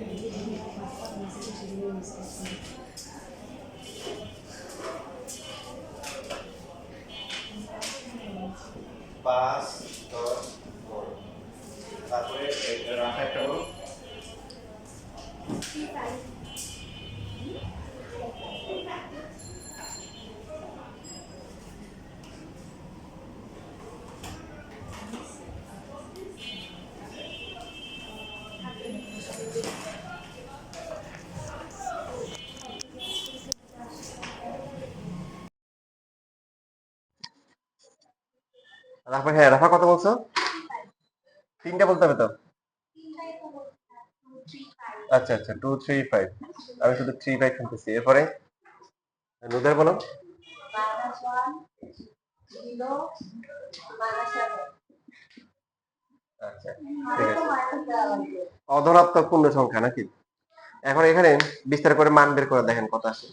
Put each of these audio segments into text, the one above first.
5 10 4 তারপরে রাখা একটা বলো। রাফা, হ্যাঁ রাফা কত বলছো? তিনটা বলতে হবে তো। আচ্ছা আচ্ছা 2 3 5, আমি শুধু 3 5 শুনতেছি। এরপরে নুদের বলো। আচ্ছা ঠিক আছে, অধনাত্মক পূর্ণ সংখ্যা নাকি? এখন এখানে বিস্তার করে মান বের করে দেখেন কত আসে।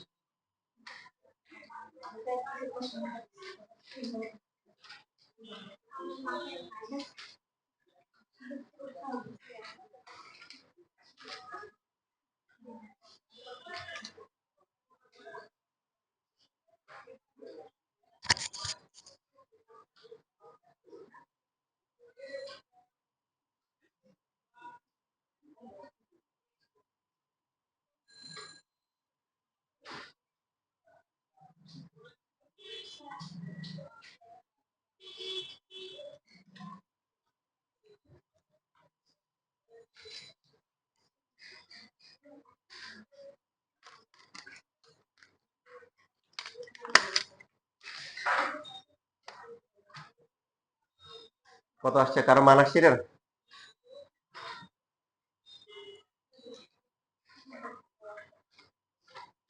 কত আসছে কারো মান আসছে এটার?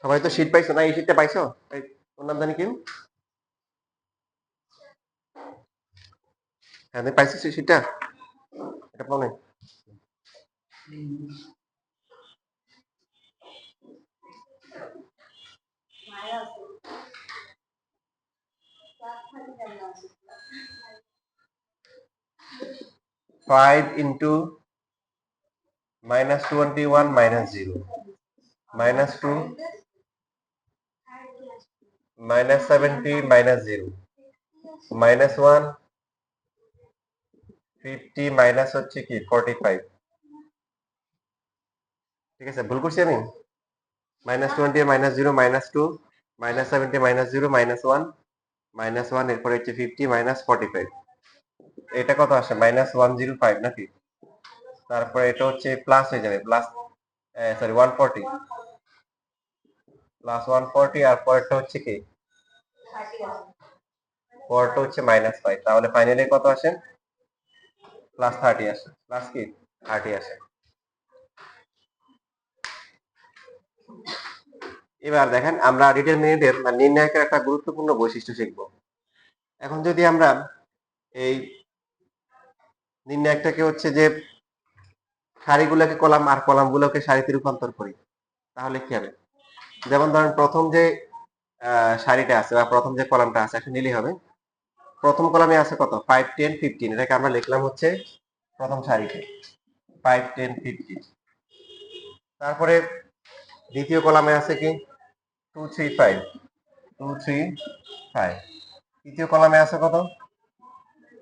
সবাই তো শীট পাইছো না? এই শীটটা পাইছো? এই ওর নাম জানি কি? হ্যাঁ তুমি পাইছো সেই শীটটা? এটা পাও নাই? ফাইভ ইন্টু -21 -0 -2 -70 -0 -1 50 মাইনাস হচ্ছে কি 45। ঠিক আছে, ভুল করছি আমি? -20 -0 -2 -70 -0 -1 -1, এরপরে হচ্ছে 50 -45। এটা কত আসে? -105 নাকি? তারপরে এটা হচ্ছে প্লাস হয়ে যাবে, প্লাস সরি 140, প্লাস 140, আর পরেরটা হচ্ছে কি? পরেরটা হচ্ছে -5। তাহলে ফাইনালি কত আসে? +30 আসে। প্লাস কি 30 আসে। এবার দেখেন আমরা ডিটারমিনেন্টের বা নির্ণায়কের একটা গুরুত্বপূর্ণ বৈশিষ্ট্য শিখব। এখন যদি আমরা এই নির্ণায়কটাকে হচ্ছে যে সারিগুলোকে কলাম আর কলামগুলোকে সারিতে রূপান্তর করি, তাহলে কি হবে? যেমন ধরেন প্রথম যে সারিটা আছে বা প্রথম যে কলামটা আছে, একটা নিলেই হবে। প্রথম কলামে আছে কত? 5 10 15, এটাকে আমরা লিখলাম হচ্ছে প্রথম সারিতে 5 10 15। তারপরে দ্বিতীয় কলামে আছে কি 2 3 5 2 3 5। তৃতীয় কলামে আছে কত?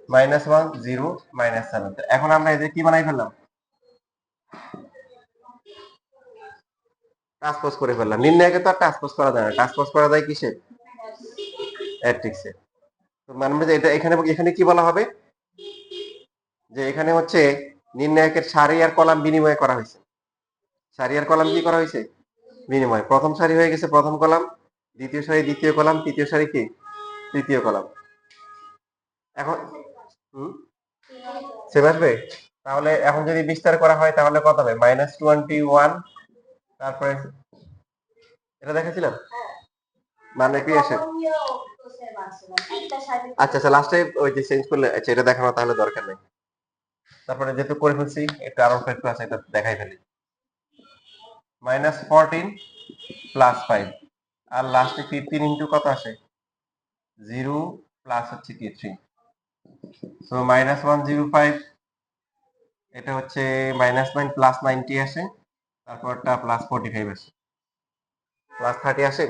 -1 0 -7। এখন আমরা এদের কি বানাই ফেললাম? ট্রান্সপোজ করে ফেললাম। নির্ণায়কে তো আর ট্রান্সপোজ করা যায় না, ট্রান্সপোজ করা যায় কিসে? ম্যাট্রিক্সে। তো মানে এটা এখানে এখানে কি বলা হবে? যে এখানে হচ্ছে নির্ণায়কের সারি আর কলাম বিনিময় করা হয়েছে। সারি আর কলাম কি করা হয়েছে? বিনিময়। প্রথম সারি হয়ে গেছে প্রথম কলাম, দ্বিতীয় সারি দ্বিতীয় কলাম, তৃতীয় সারি কি তৃতীয় কলাম। এখন সেভ আসবে। তাহলে এখন যদি বিস্তার করা হয় তাহলে কত হবে? -21। তারপরে এটা দেখেছিলাম মানে কি আসে? আচ্ছা আচ্ছা লাস্টে ওই যে চেঞ্জ করলে, আচ্ছা এটা দেখানো তাহলে দরকার নেই। তারপরে যেহেতু করে ফেলছি একটু আরো একটু আছে, এটা দেখাই ফেলি। -14 +5, আর লাস্টে 15 ইন্টু কত আসে? 0 প্লাস হচ্ছে কি 3। সো -105, এটা হচ্ছে -9 +90 আসে। তারপরটা প্লাস 45 আসে, প্লাস 30 আসে,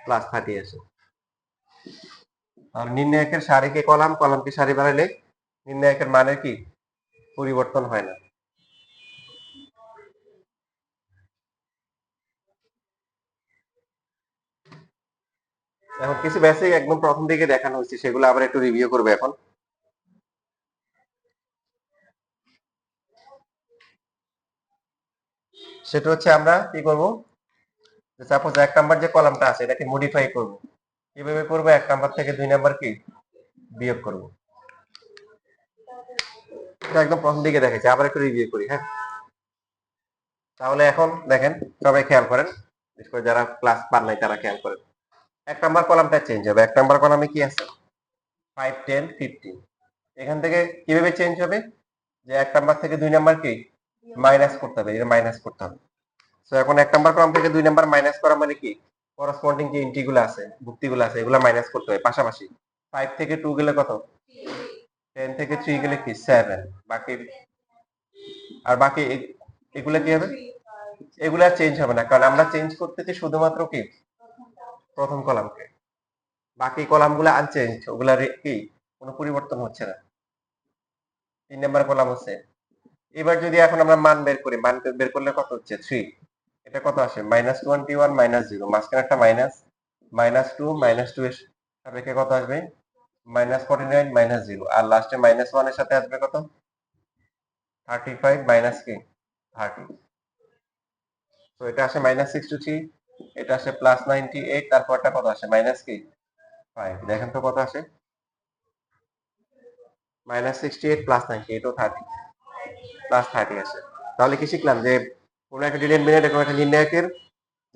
প্লাস 30 আসে। আর নির্ণায়কের সারিকে কলাম, কলামকে সারি বানাইলে নির্ণায়কের মানের কি পরিবর্তন হয় না। এখন কিছু বেসিক একদম প্রথম দিকে দেখানো হয়েছে, সেগুলো আবার একটু রিভিউ করবে এখন। সেটা হচ্ছে আমরা কি করব, সাপোজ 1 নাম্বার যে কলামটা আছে এটাকে মডিফাই করব। কিভাবে করব? 1 নাম্বার থেকে 2 নাম্বার কি বিয়োগ করব। এটা একদম প্রথম দিকে দেখেছি, আবার একটু রিভিউ করি। হ্যাঁ, তাহলে এখন দেখেন, সবাই খেয়াল করেন, বিশেষ করে যারা ক্লাস পার নাই তারা খেয়াল করেন। 1 নাম্বার কলামটা চেঞ্জ হবে। 1 নাম্বার কলামে কি আছে? 5, 10, 15। এখান থেকে কিভাবে চেঞ্জ হবে? যে 1 নাম্বার থেকে 2 নাম্বার কি মাইনাস করতে হবে, এটা মাইনাস করতে হবে। সো এখন 1 নাম্বার কলাম থেকে 2 নাম্বার মাইনাস করা মানে কি, করসপন্ডিং যে ইন্টিগুলো আছে, যুক্তিগুলো আছে, এগুলো মাইনাস করতে হবে পাশাপাশি। 5 থেকে 2 গেলে কত? 10 থেকে 3 গেলে কি 7। বাকি আর বাকি এগুলা কি হবে? এগুলা চেঞ্জ হবে না, কারণ আমরা চেঞ্জ করতেছি শুধুমাত্র কি প্রথম কলামকে। বাকি কলামগুলো আনচেঞ্জ, ওগুলা কি কোনো পরিবর্তন হচ্ছে না। 3 নাম্বার কলাম আছে। এবার যদি এখন আমরা মান বের করি, মান বের করলে কত হচ্ছে? 3। এটা কত আসে? -21 -0, মাঝখানে একটা মাইনাস, -2 -2 এর সাপেক্ষে কত আসবে? -49 -0, আর লাস্টে -1 এর সাথে আসবে কত? 35 মাইনাস কি 30। তো এটা আসে -63, এটা আসে +98, তারপরটা কত আসে? মাইনাস কি 5। দেখেন তো কত আসে? -68 +98 ও 30, +30 আসে। তাহলে কি শিখলাম? যে কোনো একটা ডিটারমিনেন্ট, কোনো একটা নির্ণায়কের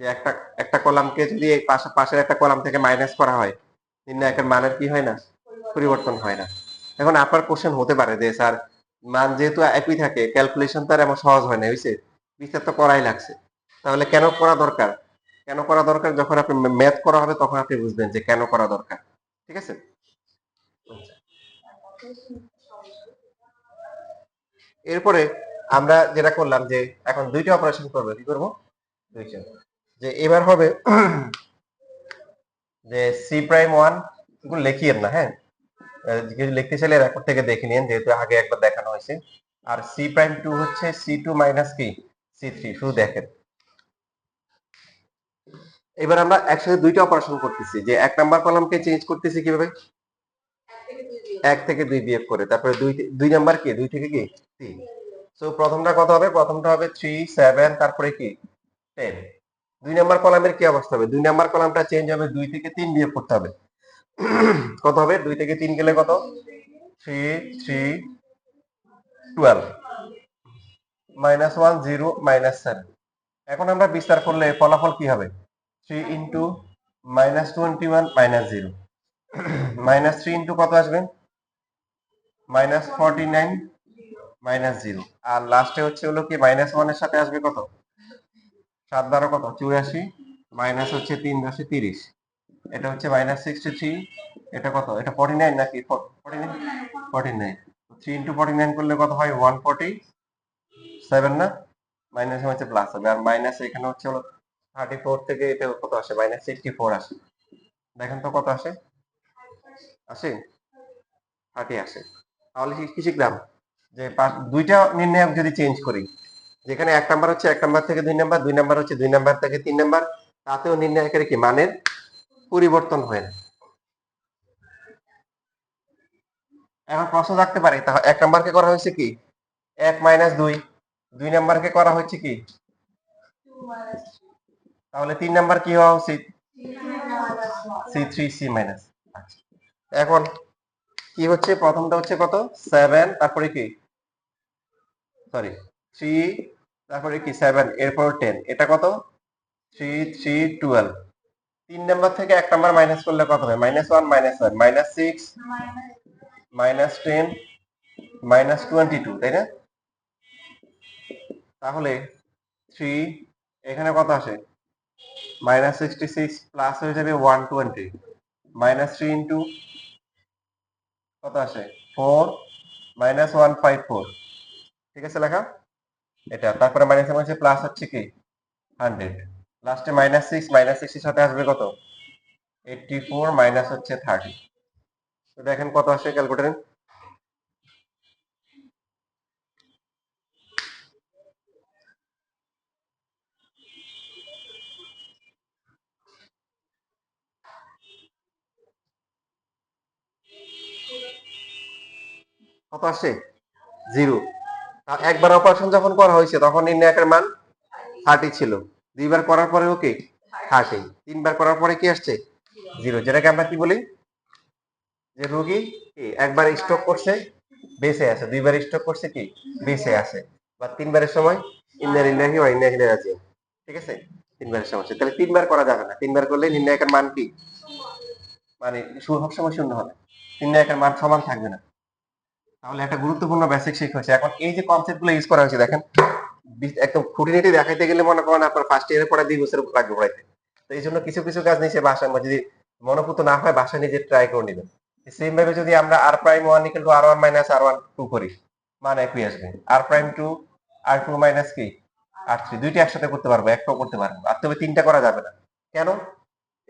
যে একটা কলামকে যদি এই পাশের একটা কলাম থেকে মাইনাস করা হয়, নির্ণায়কের মানের কি হয় না পরিবর্তন হয় না। এখন আপনার কোশ্চেন হতে পারে যে স্যার, মান যেহেতু একই থাকে, ক্যালকুলেশন তো আর এমন সহজ হয় না, হয়েছে বিচার তো করাই লাগছে। তাহলে কেন করা দরকার? কেন করা দরকার? যখন আপনি ম্যাথ করা হবে তখন আপনি বুঝবেন যে কেন করা দরকার। ঠিক আছে? এরপরে আমরা যেটা করলাম যে এখন দুইটা অপারেশন করবো। কি করবো? দুইটা। যে এবার হবে যে C'1, এগুলো লিখিয়েন না, হ্যাঁ, কিছু লিখতে চাইলে রেকর্ড থেকে দেখে নিন, যেহেতু আগে একবার দেখানো হয়েছে। আর C'2 হচ্ছে C2 মাইনাস কি C3, শুধু দেখেন। এবার আমরা একসাথে দুইটা অপারেশন করতেছি, যে 1 নাম্বার কলামকে চেঞ্জ করতেছি কিভাবে? 1 থেকে 2 বিয়োগ করে, তারপরে 2 নাম্বার কি 2 থেকে কি 3। সো প্রথমটা কত হবে? প্রথমটা হবে 3, 7, তারপরে কি 10। 2 নাম্বার কলামের কি অবস্থা হবে? 2 নাম্বার কলামটা চেঞ্জ হবে, 2 থেকে 3 বিয়োগ করতে হবে। কত হবে? 2 থেকে 3 গেলে কত? 3, 3, 12, -1, 0, -7। এখন আমরা বিস্তার করলে ফলাফল কি হবে? 3 ইন্টু -21 -0, -3 ইন্টু কত আসবে? -49 -0, আর লাস্টে হচ্ছে হলো কি -1 এর সাথে আসবে কত? 7 দ্বারা কত? 84, মাইনাস হচ্ছে 3 10 30, এটা হচ্ছে -63, এটা কত? এটা 49 নাকি 49? 49। 3 ইন্টু 49 করলে কত হয়? 147 না? মাইনাস হচ্ছে প্লাস হবে, আর মাইনাস এখানে হচ্ছে হলো 34 থেকে এটা কত আসে? -64 আসে। দেখেন তো কত আসে? আসে 30 আসে। তাহলে কি শিখলাম? যে দুইটা নির্ণায়ক যদি চেঞ্জ করি, যেখানে 1 নাম্বার হচ্ছে 1 নাম্বার থেকে 2 নাম্বার, 2 নাম্বার হচ্ছে 2 নাম্বার থেকে 3 নাম্বার, তাতেও নির্ণায়কের কি মানের পরিবর্তন হয় না। এখন প্রশ্ন থাকতে পারে, তাহলে 1 নাম্বারকে করা হয়েছে কি 1 - 2, 2 নাম্বারকে করা হচ্ছে কি, তাহলে 3 নাম্বার কি হওয়া উচিত? C3 C minus. আচ্ছা, এখন কি হচ্ছে? প্রথমটা হচ্ছে কত? 7, তারপরে কি সরি 3, তারপরে কি 7, এরপর 10, এটা কত? 3, 3, 12। 3 নাম্বার থেকে 1 নাম্বার মাইনাস করলে কত হবে? -1 -1, -6, -10, -22, তাই না? তাহলে 3, এখানে কত আসে? -66 প্লাস হয়ে যাবে 120, -3 ইন্টু কত আসে 4 -154, ঠিক আছে লেখা এটা। তারপরে মাইনাসের মধ্যে প্লাস হচ্ছে কি 100, লাস্টে -6, -6 এর সাথে আসবে কত 84 মাইনাস হচ্ছে 30। তো দেখেন কত আসে ক্যালকুলেটরে, কত আসে 0। একবার অপারেশন যখন করা হয়েছে তখন নির্ণায়কের মান 30 ছিল, দুইবার করার পরেও কি 30, তিনবার করার পরে কি আসছে 0, যেটাকে আমরা কি বলি যে রোগী কি একবার স্ট্রোক করছে বেঁচে আছে, দুইবার স্ট্রোক করছে কি বেঁচে আছে, বা তিনবারের সময় ইন্না লিল্লাহি ওয়া ইন্না ইলাইহি রাজিউন, ঠিক আছে, তিনবারের সমস্যা। তাহলে তিনবার করা যাবে না, তিনবার করলে নির্ণায়কের মান কি মানে সবসময় শূন্য হবে, নির্ণায়কের মান সমান থাকবে না। তাহলে একটা গুরুত্বপূর্ণ বেসিক শিক্ষা হচ্ছে। এখন এই যে কনসেপ্ট গুলো ইউজ করা হয়েছে দেখেন, একদম খুঁটিনাটি দেখাইতে গেলে মনে করেন আপনার ফার্স্ট ইয়ারে পড়া 2 বছর লাগবে পড়াইতে। তো এই জন্য কিছু কিছু কাজ নিচে বাসায় যদি মনোপুত না হয় বাসায় নিজে ট্রাই করে নেবেন। সেম ভাবে যদি আমরা r prime 1 equal to r1 minus r1 2 করি, মান একই আসবে। r প্রাইম 2 r2 মাইনাস কি r3, দুইটা একসাথে করতে পারবো, একটাও করতে পারবো, আর তবে তিনটা করা যাবে না। কেন?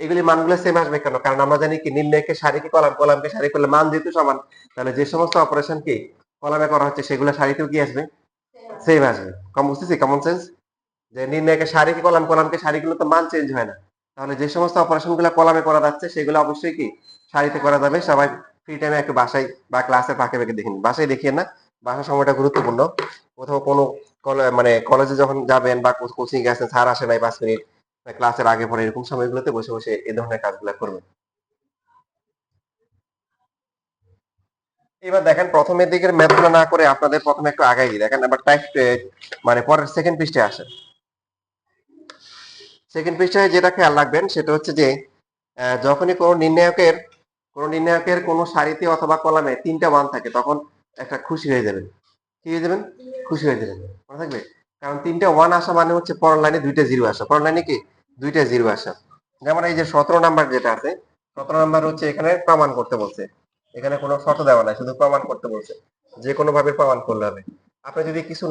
এগুলি মানগুলো সেম আসবে কেন? কারণ আমরা জানি কি নির্ণয়কে সারি কি কলাম, কলামকে সারি করলে মান যেহেতু সমান, তাহলে যে সমস্ত অপারেশন কি কলামে করা হচ্ছে সেগুলো সারিতেও কি আসবে সেম আসবে। কম বুঝতেছি, কমন সেন্স, যে নির্ণয়কে সারি কি কলাম, কলামকে সারি গুলো তো মান চেঞ্জ হয় না, তাহলে যে সমস্ত অপারেশন গুলো কলামে করা যাচ্ছে সেগুলো অবশ্যই কি সারিতে করা যাবে। সবাই ফ্রি টাইমে একটু বাসায় বা ক্লাসের ফাঁকে ফাঁকে দেখেন, বাসায় দেখিয়ে না, বাসার সময়টা গুরুত্বপূর্ণ। কোথাও কোনো মানে কলেজে যখন যাবেন বা কোচিং গেছেন, স্যার আসে নাই 5 মিনিট, ক্লাসের আগে পরে এরকম সময়গুলোতে বসে বসে এই ধরনের কাজগুলো করবেন। এবার দেখেন প্রথমের দিকের ম্যাথগুলো না করে আপনাদের প্রথমে একটু আগাই দিই, দেখেন আবার টাইপ মানে পরের সেকেন্ড পৃষ্ঠে আসে। সেকেন্ড পৃষ্ঠায় যেটা খেয়াল রাখবেন সেটা হচ্ছে যে যখনই কোনো নির্ণায়কের কোনো সারিতে অথবা কলামে 3টা মান থাকে তখন একটা খুশি হয়ে যাবেন। কি হয়ে যাবেন? খুশি হয়ে যাবেন, মনে থাকবে। কারণ 3টা 1 আসা মানে হচ্ছে পরের লাইনে 2টা 0 আসা, পরের লাইনে কি 2টা 0 আসা। যেমন এই যে 17 নাম্বার যেটা আছে, 17 নাম্বার হচ্ছে এখানে প্রমাণ করতে বলছে, এখানে কোনো শর্ত দেওয়া নাই, শুধু প্রমাণ করতে বলছে, যে কোনো ভাবে প্রমাণ করলে হবে। আপনি যদি কিছু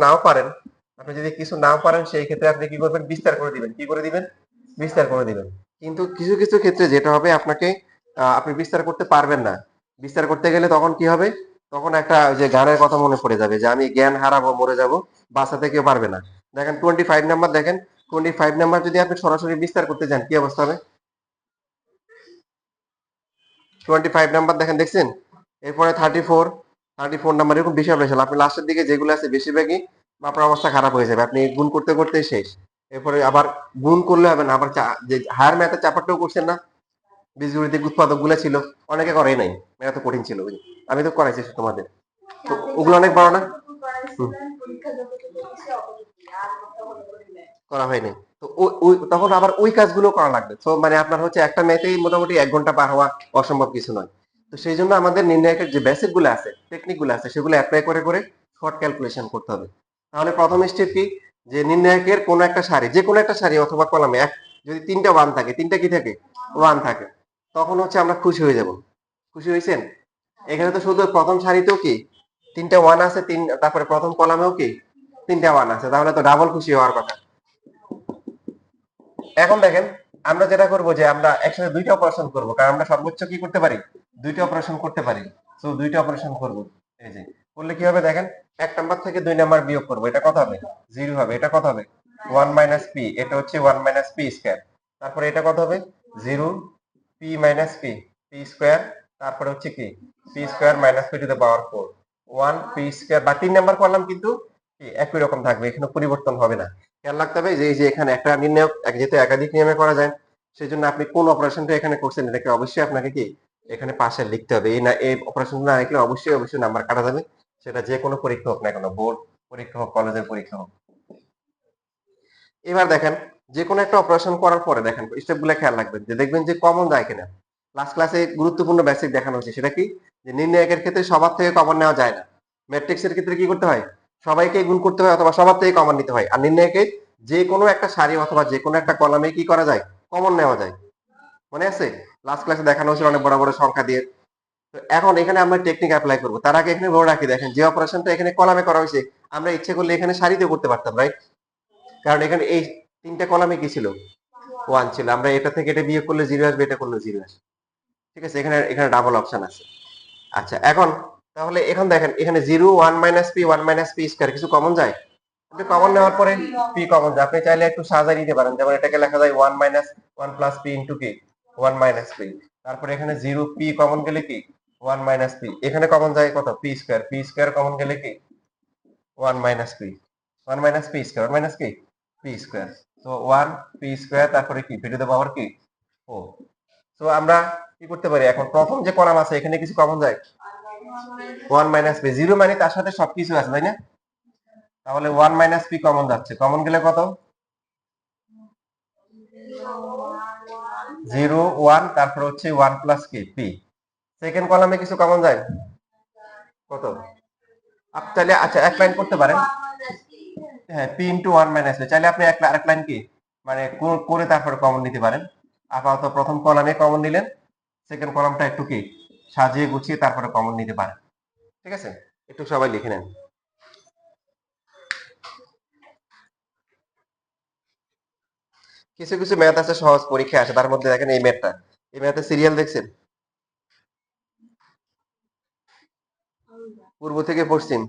নাও পারেন, সেই ক্ষেত্রে আপনি কি করবেন, বিস্তার করে দিবেন। কি করে দিবেন? বিস্তার করে দিবেন। কিন্তু কিছু কিছু ক্ষেত্রে যেটা হবে আপনাকে আপনি বিস্তার করতে পারবেন না। বিস্তার করতে গেলে তখন কি হবে, তখন একটা ওই যে গানের কথা মনে পড়ে যাবে যে আমি জ্ঞান হারাবো মরে যাব, বাঁচাতে কেউ পারবে না। দেখেন 25 নাম্বার, দেখেন 25 নাম্বার যদি আপনি সরাসরি বিস্তার করতে যান কি অবস্থা হবে? 25 নাম্বার দেখেন, দেখছেন? এরপরে 34 নাম্বার, এরকম বেশি হবে। আপনি লাস্টের দিকে যেগুলো আছে বেশিরভাগই আপনার অবস্থা খারাপ হয়ে যাবে, আপনি গুণ করতে করতে শেষ। এরপরে আবার গুণ করলে হবে না, আবার যে হায়ার ম্যাথের চ্যাপ্টারটাও করছেন না, বীজগণিতিক উৎপাদক গুলা ছিল, অনেকে করে নাই, এটা তো কঠিন ছিল, আমি তো করাইছি তোমাদের, তো ওগুলো অনেক বড় না, হুম, করা হয়নি। তো তখন আবার ওই কাজগুলো করা লাগবে। তো মানে আপনার হচ্ছে একটা ম্যাথেই মোটামুটি 1 ঘন্টা পার হওয়া অসম্ভব কিছু নয়। তো সেই জন্য আমাদের নির্ণায়কের যে বেসিক গুলো আছে, টেকনিক গুলো আছে, সেগুলো অ্যাপ্লাই করে করে শর্ট ক্যালকুলেশন করতে হবে। তাহলে প্রথম স্টেপ কি, যে নির্ণায়কের কোন একটা সারি, যে কোনো একটা সারি অথবা কলামে যদি 3টা 1 থাকে, 3টা কি থাকে 1 থাকে, তখন হচ্ছে আমরা খুশি হয়ে যাব। খুশি হয়েছেন? এখানে তো শুধু প্রথম সারিতেও কি 3টা 1 আছে, তারপরে প্রথম কলামেও কি 3টা 1 আছে, তাহলে তো ডাবল খুশি হওয়ার কথা। এখন দেখেন আমরা যেটা করব যে আমরা একসাথে 2টা অপারেশন করব, কারণ আমরা সর্বোচ্চ কি করতে পারি 2টা অপারেশন করতে পারি। তো 2টা অপারেশন করব, এই যে করলে কি হবে দেখেন, 1 নাম্বার থেকে 2 নাম্বার বিয়োগ করব, এটা কত হবে 0 হবে, এটা কত হবে 1 মাইনাস পি, এটা হচ্ছে 1 মাইনাস পি স্কয়ার, তারপরে এটা কত হবে 0 P minus P, P square, তারপরে হচ্ছে কি P square minus P to the power 4, 1 P square, বা 3 নাম্বার করলাম কিন্তু কি একই রকম থাকবে, এখানে পরিবর্তন হবে না। খেয়াল রাখতে হবে যে এই যে এখানে একটা নির্ণয় যেহেতু একাধিক নিয়মে করা যায়, সেই জন্য আপনি কোন অপারেশনটা এখানে করছেন এটাকে অবশ্যই আপনাকে কি এখানে পাশে লিখতে হবে। এই না এই অপারেশন না লিখলে অবশ্যই অবশ্যই নাম্বার কাটা যাবে, সেটা যে কোনো পরীক্ষা হোক না কেন, বোর্ড পরীক্ষা হোক, কলেজের পরীক্ষা হোক। এবার দেখেন যে কোনো একটা অপারেশন করার পরে দেখেন স্টেপগুলো খেয়াল রাখবেন, যে দেখবেন যে কমন যায় কিনা। লাস্ট ক্লাসে গুরুত্বপূর্ণ বেসিক দেখানো হচ্ছে, সেটা কি, যে নির্ণায়কের ক্ষেত্রে সবার থেকে কমন নেওয়া যায় না। ম্যাট্রিক্সের ক্ষেত্রে কি করতে হয়, সবাইকে গুণ করতে হয় অথবা সবার থেকে কমন নিতে হয়। আর নির্ণায়কে যে কোনো একটা সারি অথবা যে কোনো একটা কলামে কি করা যায়, কমন নেওয়া যায়। মনে আছে? লাস্ট ক্লাসে দেখানো হয়েছিল অনেক বড় বড় সংখ্যা দিয়ে। তো এখন এখানে আমরা টেকনিক অ্যাপ্লাই করব। তার আগে এখানে বলে রাখি, দেখেন যে অপারেশনটা এখানে কলামে করা হয়েছে, আমরা ইচ্ছে করলে এখানে সারিতে করতে পারতাম, রাইট? কারণ এখানে এই তিনটা কলামে কি ছিল, 1 ছিল। আমরা এটা থেকে এটা বিয়োগ করলে 0 আসবে, এটা করলে 0 আসবে। ঠিক আছে, এখানে এখানে ডাবল অপশন আছে। আচ্ছা, এখন তাহলে এখন দেখেন এখানে 0 1 minus P 1 minus P square কিছু কমন যায়। আপনি কমন নেওয়ার পরে পি কমন যায়, আপনি চাইলে একটু সাজাই নিতে পারেন। যেমন এটাকে লেখা যায় 1 মাইনাস 1 প্লাস পি ইনটু কি 1 মাইনাস পি। তারপরে এখানে 0 পি কমন গেলে কি 1 মাইনাস পি। এখানে কমন যায় কত, পি স্কয়ার কমন গেলে কি 1 minus P. 1 minus P square 1 minus কি পি স্কয়ার। তো 1 পি স্কয়ার, তারপরে কি পি টু দ্য পাওয়ার কি 4। তো আমরা কি করতে পারি, এখন প্রথম যে কলাম আছে এখানে কিছু কমন যায়, 1 মাইনাস পি। 0 মানে তার সাথে সবকিছু আছে, তাই না? তাহলে 1 মাইনাস পি কমন যাচ্ছে, কমন গেলে কত 0 1, তারপর হচ্ছে 1 প্লাস কি পি। সেকেন্ড কলামে কিছু কমন যায় কত, আপনি চাইলে আচ্ছা এক লাইন করতে পারেন, হ্যাঁ পি ইন্টু 1 মাইনাস পি। চাইলে আপনি আরেক লাইন কি মানে করে তারপরে কমন নিতে পারেন। আপাতত প্রথম কলামে কমন নিলেন, সেকেন্ড কলামটা একটু কি সাজিয়ে গুছিয়ে তারপরে কমন নিতে পারেন। ঠিক আছে, একটু সবাই লিখে নেন। কিছু কিছু ম্যাথ আছে সহজ, পরীক্ষা আসে, তার মধ্যে দেখেন এই ম্যাথটা, এই ম্যাথের সিরিয়াল দেখছেন পূর্ব থেকে পশ্চিম।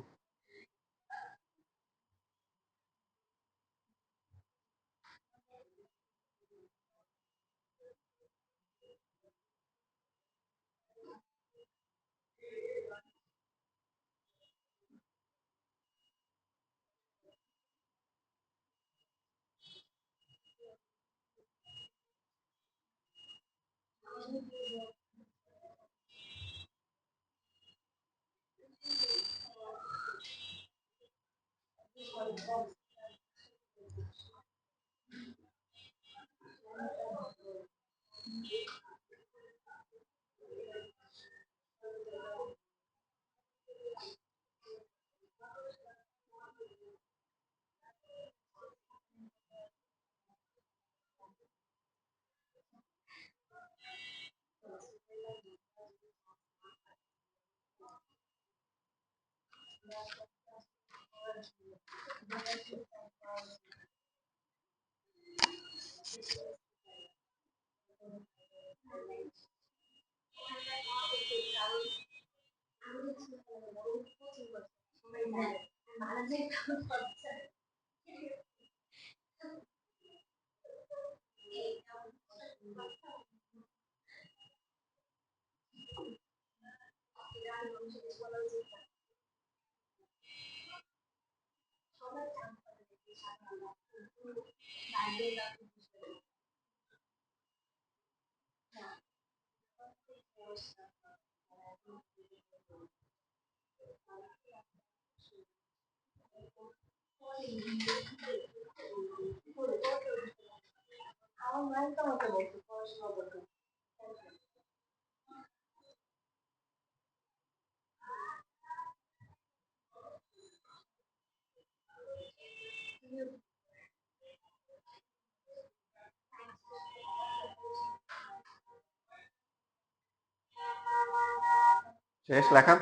শেষ লেখা।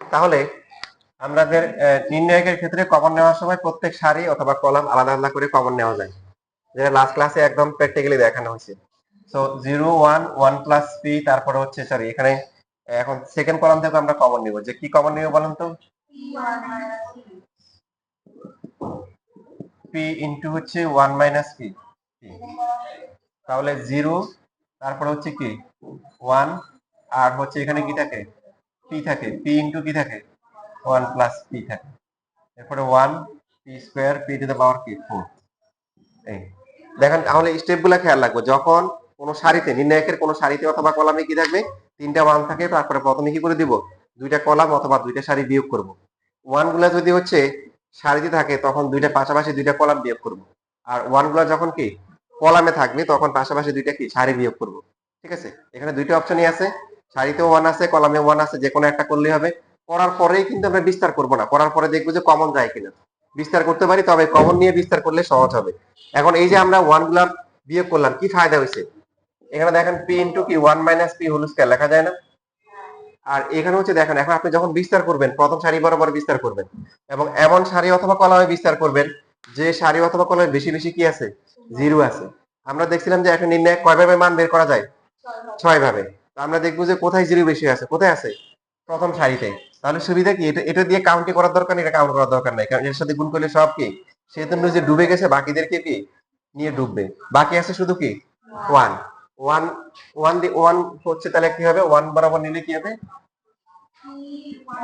তাহলে আমাদের নির্ণায়কের ক্ষেত্রে কমন নেওয়ার সময় প্রত্যেক সারি অথবা কলাম আলাদা আলাদা করে কমন নেওয়া যায়, যেটা লাস্ট ক্লাসে একদম প্র্যাকটিক্যালি দেখানো হয়েছে। সো 0 1 1 প্লাস পি, তারপরে হচ্ছে সরি এখানে এখন সেকেন্ড কলাম থেকে আমরা কমন নিব, যে কি কমন নিব বলেন তো, পি ইনটু হচ্ছে 1 মাইনাস পি। তাহলে 0, তারপরে হচ্ছে কি 1, আর হচ্ছে এখানে কি থাকে পি থাকে, পি ইনটু কি থাকে 1 প্লাস পি থাকে। এরপরে 1 P square P to the power কি 4। এই দেখেন, তাহলে স্টেপগুলো খেয়াল রাখবো। যখন কোন সারিতে নির্ণায়কের কোন সারিতে অথবা কলামে কি থাকবে, তিনটা ওয়ান থাকে, তারপরে প্রথমে কি করে দিব, দুইটা কলাম অথবা দুইটা সারি বিয়োগ করব। ওয়ান গুলা যদি হচ্ছে সারিতে থাকে তখন দুইটা পাশাপাশি দুইটা কলাম বিয়োগ করব, আর ওয়ান গুলা যখন কি কলামে থাকবে তখন পাশাপাশি দুইটা কি সারি বিয়োগ করব। ঠিক আছে, এখানে দুইটা অপশনই আছে, সারিতেও ওয়ান আছে কলামে ওয়ান আছে, যে কোনো একটা করলেই হবে। করার পরেই কিন্তু আমরা বিস্তার করব না, করার পরে দেখবো যে কমন যায় কিনা। বিস্তার করতে পারি, তবে কমন নিয়ে বিস্তার করলে সহজ হবে। এখন এই যে আমরা ওয়ান গুলা বিয়োগ করলাম, কি ফায়দা হয়েছে? এখানে দেখেন পি ইন্টু কি one minus P whole square লেখা যায় না? আর এখানে হচ্ছে দেখেন, এখন আপনি যখন বিস্তার করবেন প্রথম সারি বরাবর বিস্তার করবেন, এবং এমন সারি অথবা কলামে বিস্তার করবেন যে সারি অথবা কলামে বেশি বেশি কি আছে, জিরো আছে। আমরা দেখছিলাম যে এখন নির্ণয় কয়ভাবে মান বের করা যায়, 6 ভাবে। তো আমরা দেখবো যে কোথায় জিরো বেশি আছে, কোথায় আছে, প্রথম সারিতে। তাহলে সুবিধা কি, এটা এটা দিয়ে কাউন্টি করার দরকার নেই, এটা কাউন্ট করার দরকার নাই, কারণ এর সাথে গুণ করলে সব কি সেহেতু যে ডুবে গেছে বাকিদেরকে কি নিয়ে ডুববে। বাকি আছে শুধু কি ওয়ান। ওয়ান ওয়ান দিয়ে ওয়ান হচ্ছে, তাহলে কি হবে, ওয়ান বরাবর নিলে কি হবে,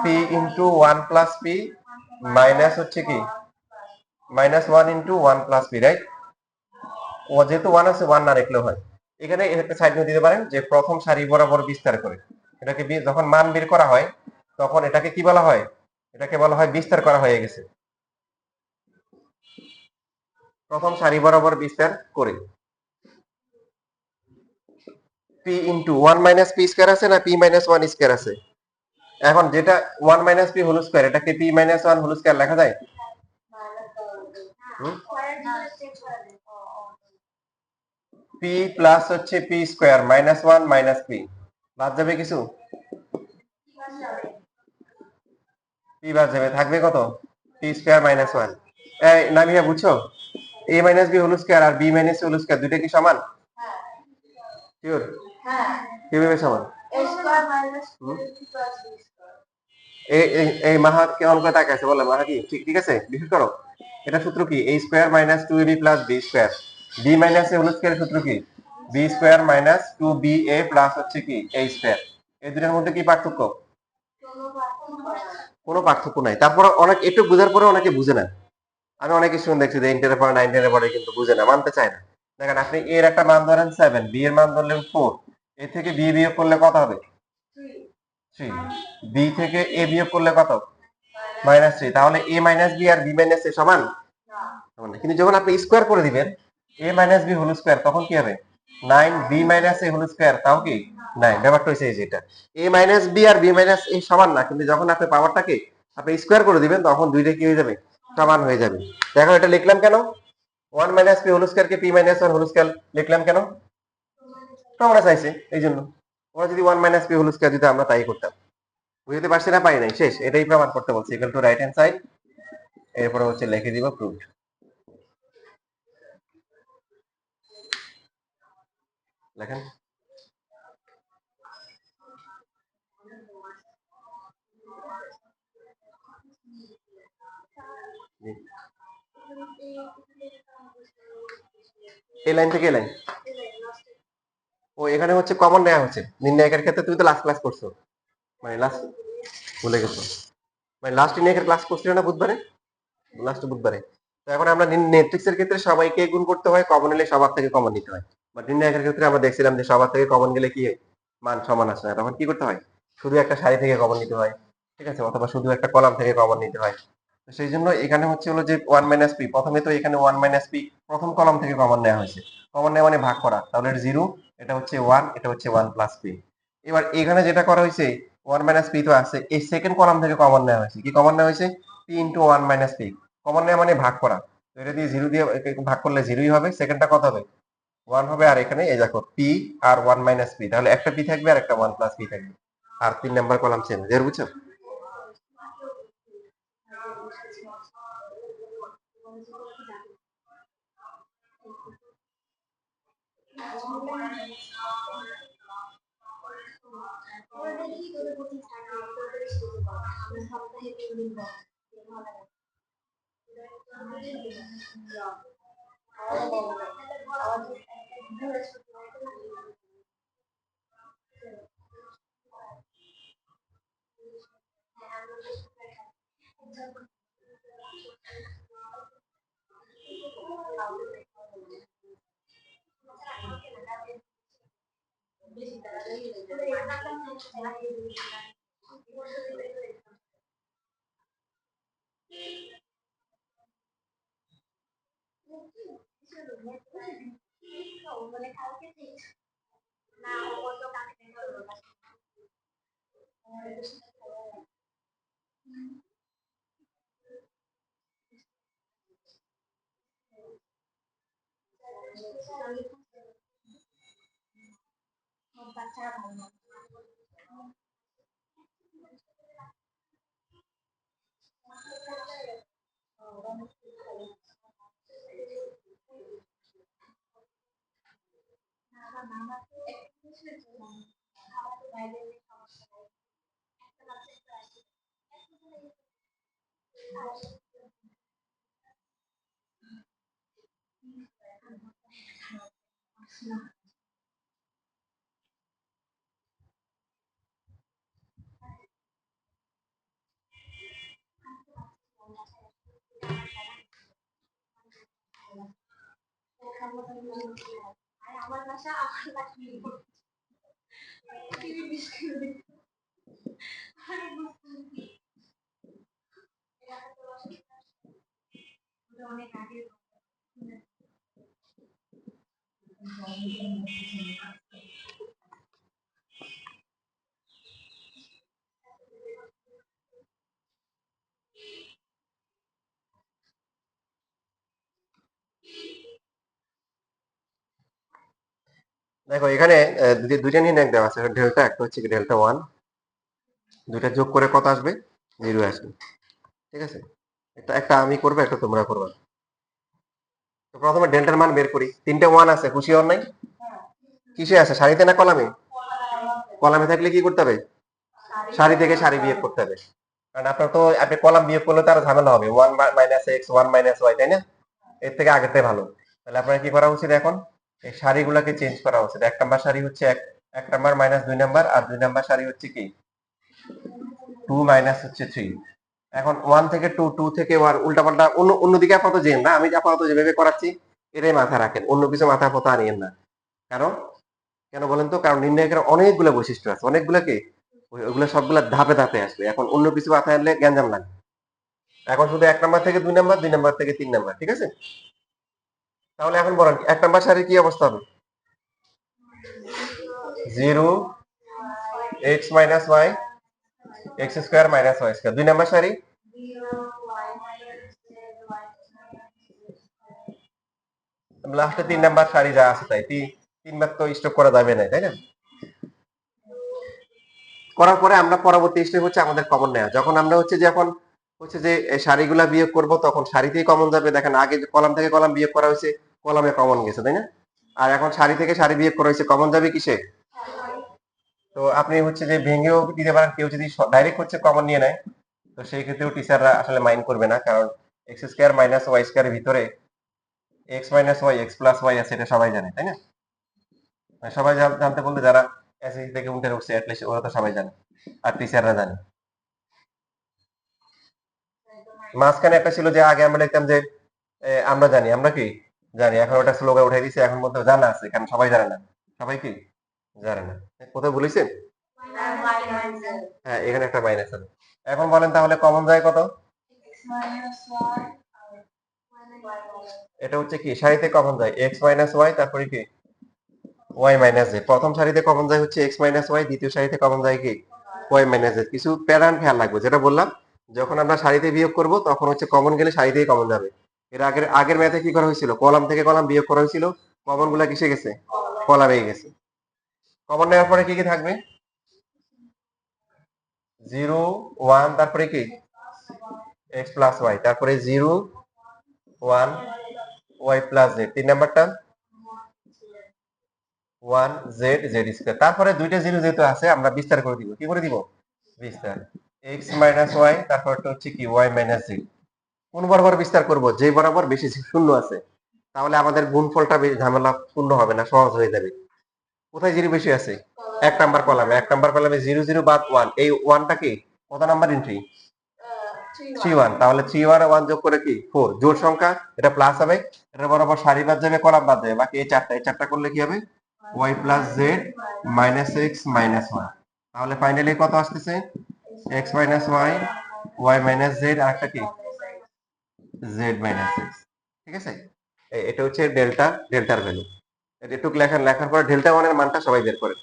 P into one plus P minus হচ্ছে কি minus one into one plus P, right? ও যেহেতু ওয়ান আছে, ওয়ান না লিখলেও হয়। এখানে একটা সাইড নোট দিতে পারেন যে প্রথম সারি বরাবর বিস্তার করে, এটাকে যখন মান বের করা হয় তখন এটাকে কি বলা হয়, এটাকে বলা হয় বিস্তার করা হয়ে গেছে। প্রথম সারি বরাবর বিস্তার করে P into one minus P square আছে না পি মাইনাস ওয়ান স্কোয়ার আছে? এখন যেটা one minus P whole square, এটাকে P minus one whole square লেখা যায়? পি প্লাস হচ্ছে P square minus one minus P, বাদ যাবে কিছু? পি বাদ যাবে, থাকবে কত, পি স্কোয়ার মাইনাস ওয়ান। এই নামিয়া বুঝছো, এ মাইনাস বি হোল স্কোয়ার আর বি মাইনাস হোল স্কোয়ার দুইটা কি সমান? শিওর? কিভাবে সমান? এই মাহা কেমন করে তাকে আছে বলে, মাহা কি ঠিক ঠিক আছে, বিশেষ করো। এটা সূত্র কি, a square minus 2ab plus b square. b minus a whole square সূত্র কি, b square minus 2ba plus হচ্ছে কি a স্কয়ার। এই দুটোর মধ্যে কি পার্থক্য? কোনো পার্থক্য নাই। তারপর অনেক একটু বোঝার পরে অনেকে বুঝে না। আমি অনেক স্টুডেন্ট দেখছি যে ইন্টারে পড়ে, 9 10 পড়ে কিন্তু বুঝে না, মানতে চায় না। দেখেন আপনি এর একটা মান ধরেন 7, বি এর মান ধরলেন 4, এ থেকে বি বিয়োগ করলে কত হবে, 3। বি থেকে এ বিয়োগ করলে কত, -3। তাহলে a মাইনাস বি আর বি মাইনাস এ সমান সমান না। কিন্তু যখন আপনি স্কোয়ার করে দিবেন a minus B whole square, তখন কি হবে, 9 B minus A whole square, তাও কি 9। ব্যাপারটা হচ্ছে এই যেটা a মাইনাস বি আর বি মাইনাস এ সমান না, কিন্তু যখন আপনি পাওয়ারটাকে আপনি স্কোয়ার করে দিবেন তখন দুইটা কি হয়ে যাবে, সমান হয়ে যাবে। দেখো এটা লিখলাম কেন, 1 মাইনাস পি হোল স্কোয়ার কে পি মাইনাস 1 হোল স্কোয়ার লিখলাম কেন, প্রমাণে চাইছে এই জন্য। ওরা যদি 1 মাইনাস পি হোল স্কোয়ার দিতে, আমরা তাই করতাম। বুঝতে পারছি না, পারি নাই, শেষ, এটাই প্রমাণ করতে বলছি। Equal to right hand side, এরপরে হচ্ছে লিখে দিব প্রুফ। লেখেন। এই লাইন থেকে এই লাইন, ও এখানে হচ্ছে কমন নেওয়া হচ্ছে নির্ণায়কের ক্ষেত্রে। তুমি তো লাস্ট ক্লাস করছো, মানে লাস্ট ভুলে গেছো, মানে লাস্ট নির্ণায়কের ক্লাস করছিল না বুধবারে, লাস্ট বুধবারে। তো এখন আমরা নেটফ্লিক্সের ক্ষেত্রে সবাইকে গুণ করতে হয়, কমন এলে সবার থেকে কমন নিতে হয়। বাট নির্ণায়কের ক্ষেত্রে আমরা দেখছিলাম যে সবার থেকে কমন গেলে কি হয়, মান সমান আসে না। তখন কি করতে হয়, শুধু একটা সারি থেকে কমন নিতে হয়, ঠিক আছে, অথবা শুধু একটা কলাম থেকে কমন নিতে হয়। তো সেই জন্য এখানে হচ্ছে হলো যে ওয়ান মাইনাস পি, প্রথমে তো এখানে ওয়ান মাইনাস পি প্রথম কলাম থেকে কমন নেওয়া হয়েছে। কমন নেওয়া মানে ভাগ করা, তাহলে জিরো, এটা হচ্ছে ওয়ান, এটা হচ্ছে ওয়ান প্লাস পি। এবার এখানে যেটা করা হয়েছে, ওয়ান মাইনাস পি তো আছে, এই সেকেন্ড কলাম থেকে কমন নেওয়া হয়েছে। কি কমন নেওয়া হয়েছে, P into one minus P. Common নেওয়া মানে ভাগ করা, তো এটা দিয়ে জিরো দিয়ে ভাগ করলে জিরোই হবে, সেকেন্ডটা কত হবে, ওয়ান হবে। আর এখানে এই দেখো P R one minus P, তাহলে একটা পি থাকবে আর একটা ওয়ান প্লাস পি থাকবে। আর 3 নাম্বার কলাম চেঞ্জ, এর বুঝছো? দেখো এখানে দুইটা নির্ণায়ক দেওয়া আছে, ডেল্টা, একটা হচ্ছে কি ডেল্টা ওয়ান, দুইটা যোগ করে কত আসবে? 0 আসবে। ঠিক আছে, এটা একটা আমি করবো, একটা তোমরা করবা। তো প্রথমে ডেল্টার মান বের করি। তিনটে ওয়ান আছে, খুশি হন নাই? কিসে আছে, সারিতে না কলামে? কলামে থাকলে কি করতে হবে? সারি থেকে সারি বিয়োগ করতে হবে, কারণ আপনার তো আপনি কলাম বিয়োগ করলে তার ঝামেলা হবে, one minus x, one minus y, তাই না? এর থেকে আগেরটাই ভালো। তাহলে আপনার কি করা উচিত এখন? এই সারিগুলোকে চেঞ্জ করা উচিত। এক নাম্বার সারি হচ্ছে এক নাম্বার মাইনাস 2 নাম্বার, আর 2 নাম্বার সারি হচ্ছে কি 2 মাইনাস হচ্ছে 3। এখন 1 থেকে 2, 2 থেকে 1, উল্টাপাল্টা অন্যদিকে আপাতত যেন না, আমি আপাতত যেভাবে করাচ্ছি এটাই মাথায় রাখেন, অন্য কিছু মাথা পথা আনিয়েন না। কারণ কেন বলেন তো? কারণ নির্ণায়কের অনেকগুলো বৈশিষ্ট্য আছে, অনেকগুলো কি ওইগুলো সবগুলা ধাপে ধাপে আসবে, এখন অন্য কিছু মাথায় আনলে গ্যাঞ্জাম লাগবে। এখন শুধু 1 নাম্বার থেকে 2 নাম্বার, 2 নাম্বার থেকে 3 নাম্বার, ঠিক আছে? তাহলে এখন বলেন 1 নাম্বার সারির কি অবস্থা হবে? 0 x minus y, x square minus y square. 2 number সারি লাস্টে 3 নাম্বার সারি যা আছে তাই, তিনবার তো স্টক করা যাবে না, তাই না? করার পরে আমরা পরবর্তী স্টেপ হচ্ছে আমাদের কমন নেওয়া। যখন আমরা হচ্ছে যে এখন হচ্ছে যে এই সারিগুলা বিয়োগ করব, তখন সারিতেই কমন যাবে। দেখেন আগে কলাম থেকে কলাম বিয়োগ করা হয়েছে, কলামে কমন গেছে, তাই না? আর এখন সারি থেকে সারি বিয়োগ করা হয়েছে, কমন যাবে কিসে? তো আপনি হচ্ছে যে ভেঙেও দিতে পারেন, কেউ যদি ডাইরেক্ট হচ্ছে কমন নিয়ে নেয়, তো সেই ক্ষেত্রেও টিচাররা আসলে মাইন্ড করবে না, কারণ এক্স স্কোয়ার মাইনাস ওয়াই স্কোয়ারের ভিতরে x minus y, x plus y আছে, এটা সবাই জানে, তাই না? মানে সবাই জানতে বলতে যারা এসএসসি থেকে উঠে উঠছে অ্যাটলিস্ট ওরা তো সবাই জানে, আর টিচাররা জানে। মাঝখানে একটা ছিল যে আগে আমরা দেখতাম যে আমরা জানি, আমরা কি জানি, এখন ওটা স্লোগান উঠাই দিছে, এখন মধ্যে জানা আছে, কারণ সবাই জানে না। সবাই কি জানে না। কোথায় বলেছেন? হ্যাঁ, এখানে একটা মাইনাস আছে। এখন বলেন তাহলে কমন যায় কত? এটা হচ্ছে কি সারিতে কমন যায় এক্স মাইনাস ওয়াই, তারপরে কি ওয়াই মাইনাস জেড। প্রথম সারিতে কমন যায় হচ্ছে এক্স মাইনাস ওয়াই, দ্বিতীয় সারিতে কমন যায় কি ওয়াই মাইনাস জেড। কিছু প্যাটার্ন খেয়াল রাখবো, যেটা বললাম, যখন আমরা সারিতে বিয়োগ করব তখন হচ্ছে কমন গেলে সারিতেই কমন যাবে। এর আগের আগের ম্যাথে কি করা হয়েছিল? কলাম থেকে কলাম বিয়োগ করা হয়েছিল, কমন গুলা কিসে গেছে? কলামে গেছে। কমন নেওয়ার পরে কি কি থাকবে? 0 1, তারপরে কি এক্স প্লাস ওয়াই, তারপরে 0 1 ওয়াই প্লাস জেড, 3 নাম্বারটা 1 জেড জেড স্কয়ার। তারপরে দুইটা জিরো যেহেতু আছে আমরা বিস্তার করে দিব। কি করে দিব? বিস্তার। এক্স মাইনাস ওয়াই, তারপরটা হচ্ছে কি ওয়াই মাইনাস জেড। কোন বরাবর বিস্তার করব? যে বরাবর বেশি শূন্য আছে, তাহলে আমাদের গুণফলটা বেশি ঝামেলা পূর্ণ হবে না, সহজ হয়ে যাবে। কোথায় জিরো বেশি আছে? 1 নাম্বার কলামে। 1 নাম্বার কলামে 0 0 বাদ 1, এই 1টা কি কত নাম্বার এন্ট্রি? 3 1। তাহলে 3 1 1 যোগ করে কি 4, জোড় সংখ্যা, এটা প্লাস হবে। এটা বরাবর সারি বাদ যাবে, কলাম বাদ যাবে, বাকি এই চারটা করলে কি হবে? y plus Z minus X minus Y. তাহলে ফাইনালি কত আসতেছে? X minus Y, Y minus Z, আর একটা কি জেড মাইনাস এক্স। ঠিক আছে, এটা হচ্ছে ডেল্টার ভ্যালু। এটা একটু লেখার পরে ডেল্টা ওয়ানের মানটা সবাই বের করে।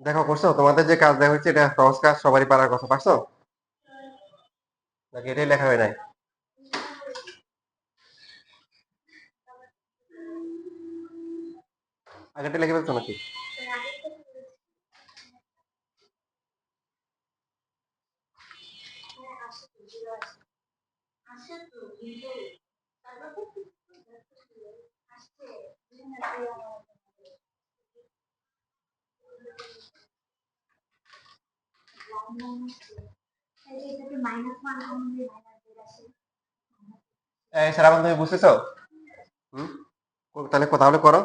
দেখো করছো, তোমাদের যে কাজ দেওয়া হয়েছে এটা সহজ কাজ, সবারই পারার কথা, পারছো নাকি এটাই লেখা হয় নাই? আগেরটা লিখে ফেলছো নাকি? এই শ্রাবণ, তুমি বুঝতেছো? হুম, তাহলে করো,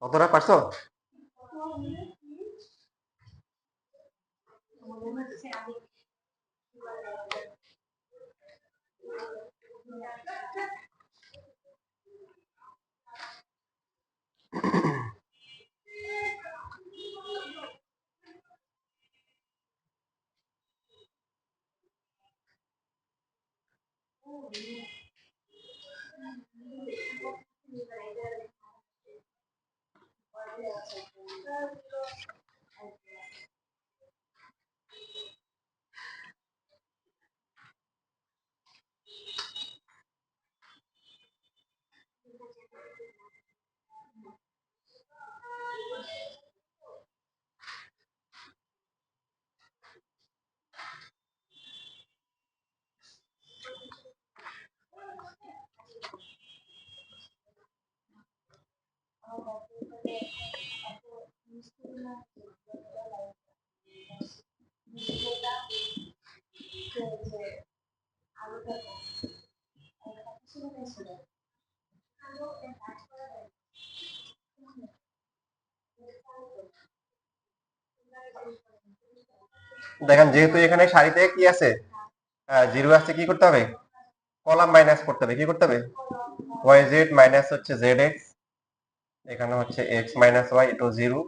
অতটা পারছো? দেখেন যেহেতু এখানে সারিতে কি আছে, জিরো আছে, কি করতে হবে? কলাম মাইনাস করতে হবে। কি করতে হবে? ওয়াই জেড মাইনাস হচ্ছে জেড এক্স, এখানে হচ্ছে এক্স মাইনাস ওয়াই, এটা zero,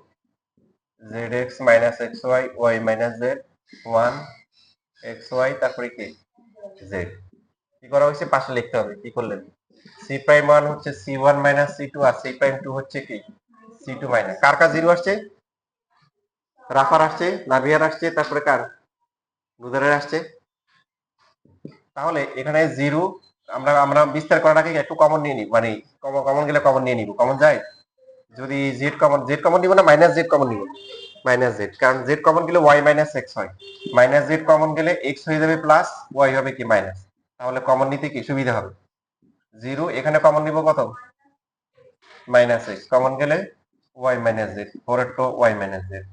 z x minus x y, Y minus z, one, x y, তারপরে কি জেড। কি করা হয়েছে? পাশে লিখতে হবে। কি করলেন? সি প্রাইম ওয়ান হচ্ছে C one minus C two, আর সি প্রাইম টু হচ্ছে কি সি টু মাইনাস। কার কার জিরো আসছে? রাফার আসছে, নাভিয়ার আসছে, তারপরে কার? নুজারের আসছে। তাহলে এখানে জিরো আমরা আমরা বিস্তার করার আগে একটু কমন নিয়ে নিব, মানে কমন গেলে কমন নিয়ে নিব। কমন যায় যদি জেড কমন নিব না মাইনাস জেড কমন নিব? মাইনাস জেড, কারণ জেড কমন গেলে ওয়াই মাইনাস এক্স হয়, মাইনাস জেড কমন গেলে এক্স হয়ে যাবে প্লাস, ওয়াই হবে কি মাইনাস। তাহলে কমন নিতে কি সুবিধা হবে? জিরো, এখানে কমন নিব কত? মাইনাস এক্স, কমন গেলে ওয়াই মাইনাস জেড, পরের তো ওয়াই মাইনাস জেড।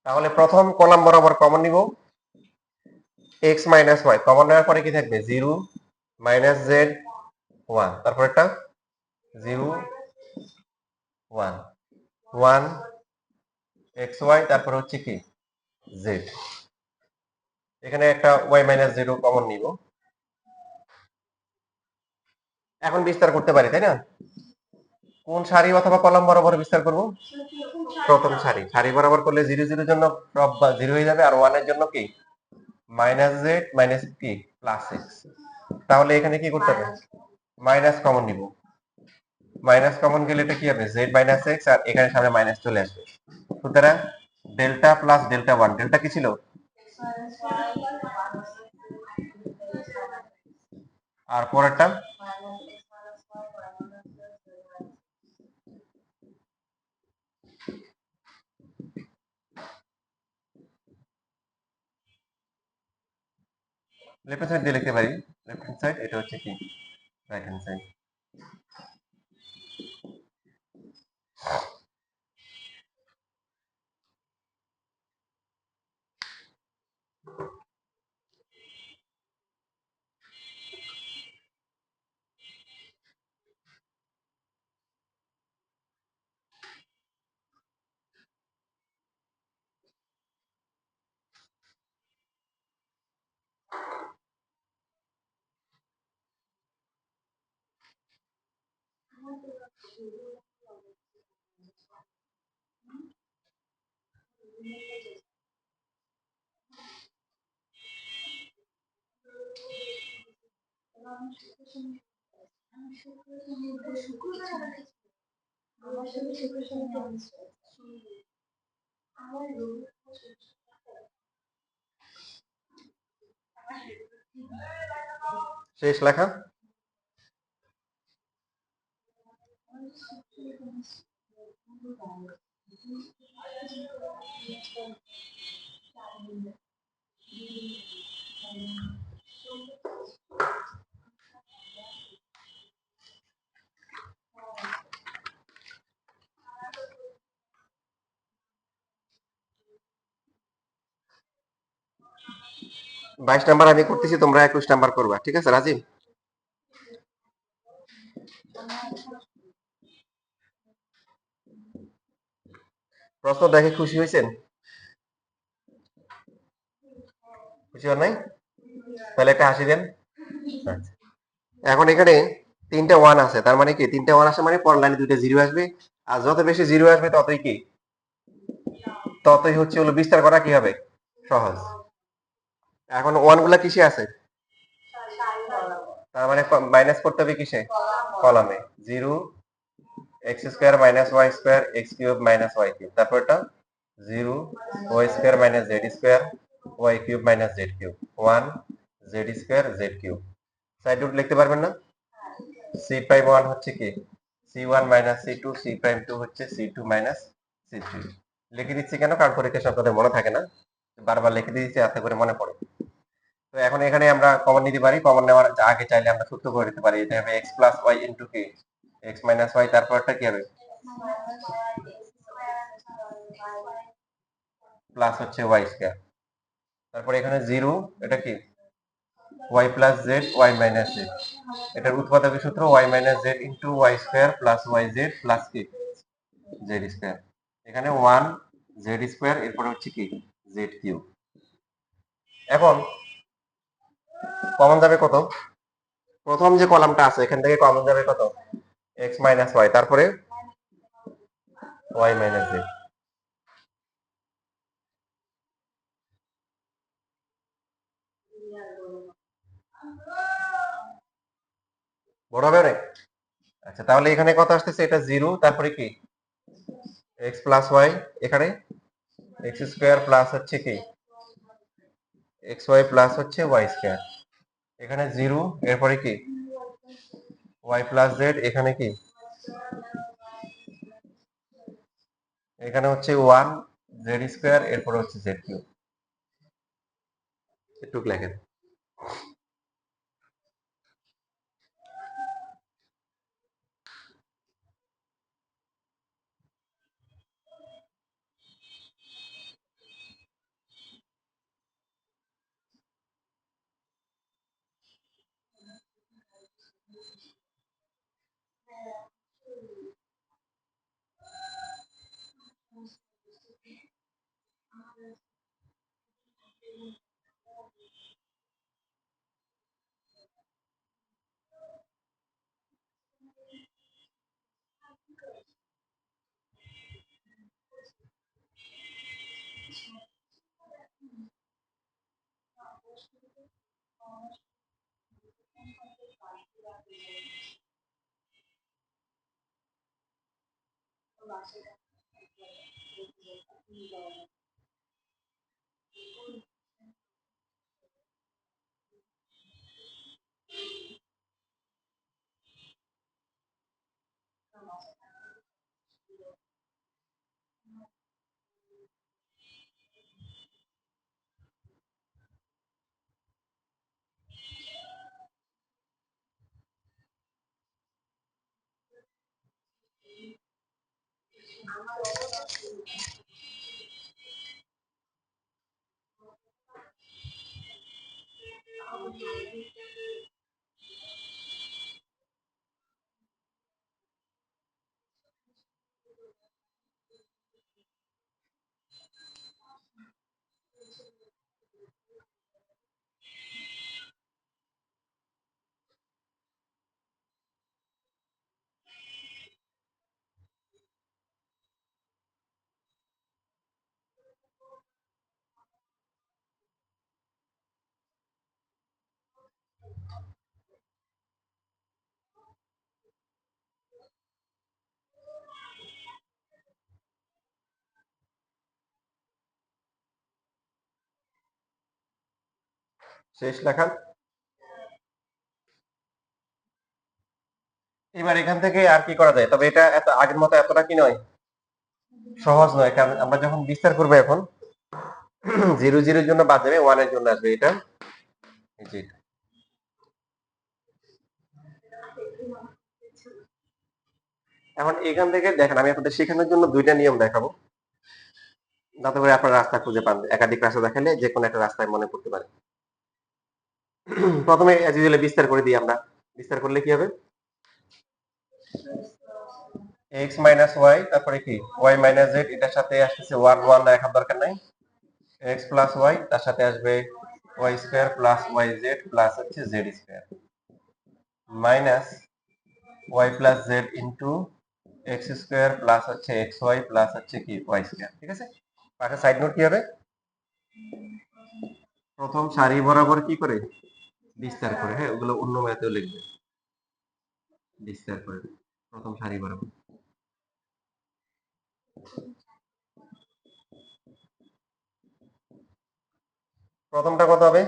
তাহলে প্রথম কলাম বরাবর কমন নিব এক্স মাইনাস ওয়াই, কমন নেওয়ার পরে কি থাকবে? জিরো মাইনাস জেড ওয়ান, তারপর একটা zero one, one x y, তারপর হচ্ছে কি জেড। এখানে একটা ওয়াই মাইনাস জিরো কমন নিব। এখন বিস্তার করতে পারি, তাই না? কোন সারি অথবা কলাম বরাবর বিস্তার করব? প্রথম সারি। সারি বরাবর করলে জিরো জিরোর জন্য ড্রপ বা জিরো হয়ে যাবে, আর ওয়ানের জন্য কি মাইনাস জেড মাইনাস কি প্লাস এক্স। তাহলে এখানে কি করতে হবে? মাইনাস কমন নিব। মাইনাস কমন গেলে এটা কি হবে? জেড মাইনাস এক্স, আর এখানে সামনে মাইনাস চলে আসবে। সুতরাং delta plus delta one, delta কি ছিল? আর পরেরটা লেফট সাইড দিয়ে লিখতে পারি। লেফট হ্যান্ড সাইড, এটা হচ্ছে কি রাইট হ্যান্ড সাইড। শেষ লেখা। বাইশ নাম্বার আমি করতেছি, তোমরা 21 নাম্বার করবা, ঠিক আছে রাজীব? প্রশ্ন দেখে খুশি হয়েছেন? খুশি হন নাই? তাহলে একটা হাসি দেন। আচ্ছা। এখন এখানে তিনটা ওয়ান আছে, তার মানে কি তিনটা ওয়ান আসে মানে পরের লাইনে দুইটা জিরো আসবে, আর যত বেশি জিরো আসবে ততই কি ততই হচ্ছে হলো বিস্তার করা কি হবে সহজ। এখন ওয়ান গুলা কিসে আছে? তার মানে মাইনাস করতে হবে কিসে? কলামে। Zero x square minus y square x cube minus y cube, তারপরটা 0 y square minus z square y cube minus z cube 1 z square z cube. Side root লিখতে পারবেন না? সি প্রাইম 1 হচ্ছে কি c1 minus c2, C prime 2 হচ্ছে c2 minus c3। লিখে দিচ্ছি কেন, কারণ পরীক্ষা আপনাদের মনে থাকে না, বারবার লিখে দিচ্ছি যাতে করে মনে পড়ে। তো এখন এখানে আমরা কমন নিতে পারি, কমন নেওয়ার আগে চাইলে আমরা সূত্র করে দিতে পারি, এটা হবে x প্লাস ওয়াই ইন্টু কি এক্স মাইনাস ওয়াই, তারপরটা কি হবে প্লাস হচ্ছে ওয়াই স্কোয়ার, তারপর এখানে 0, এটা কি y plus z y minus z, এটার উৎপাদকের সূত্র y minus z into y square plus y z plus কি জেড স্কোয়ার, এখানে 1 জেড স্কোয়ার, এরপরে হচ্ছে কি জেড কিউব। এখন কমন যাবে কত, প্রথম যে কলামটা আছে এখান থেকে কমন যাবে কত x মাইনাস ওয়াই, তারপরে y মাইনাস জেড। বড় হবে অনেক। আচ্ছা তাহলে এখানে কত আসতেছে, এটা 0, তারপরে কি x প্লাস ওয়াই, এখানে x স্কোয়ার প্লাস হচ্ছে কি এক্স ওয়াই প্লাস হচ্ছে ওয়াই স্কোয়ার, এখানে 0, এরপরে কি ওয়াই প্লাস জেড, এখানে কি এখানে হচ্ছে 1 জেড স্কোয়ার, এরপরে হচ্ছে জেড কিউব। একটু লেখেন। শেষ লেখা। এবার এখান থেকে আর কি করা যায়, তবে এটা এত আগের মতো এতটা কি নয়, সহজ নয়, কারণ আমরা যখন বিস্তার করবো এখন 0 0 জন্য বাদ যাবে, 1 এর জন্য আসবে, এটা এই যে এটা। এখন এখান থেকে দেখেন, আমি আপনাদের শেখানোর জন্য দুইটা নিয়ম দেখাবো, যাতে করে আপনার রাস্তা খুঁজে পান, একাধিক রাস্তা দেখালে যে কোনো একটা রাস্তায় মনে করতে পারে। প্রথমে as usual বিস্তার করে দিই আমরা, বিস্তার করলে কি হবে x মাইনাস ওয়াই, তারপরে কি y মাইনাস জেড, এটার সাথে আসতেছে 1 1 দেখার দরকার নাই, x প্লাস ওয়াই, তার সাথে আসবে y square plus y z plus হচ্ছে z square minus y plus z into x square plus হচ্ছে এক্স ওয়াই প্লাস হচ্ছে কি ওয়াই স্কোয়ার। ঠিক আছে, পাশে সাইড নোট কি হবে, প্রথম সারি বরাবর কি করে বিস্তার করে, হ্যাঁ ওগুলো অন্য ম্যাথেও লিখবে, বিস্তার করে প্রথম সারি বরাবর। প্রথমটা কত হবে?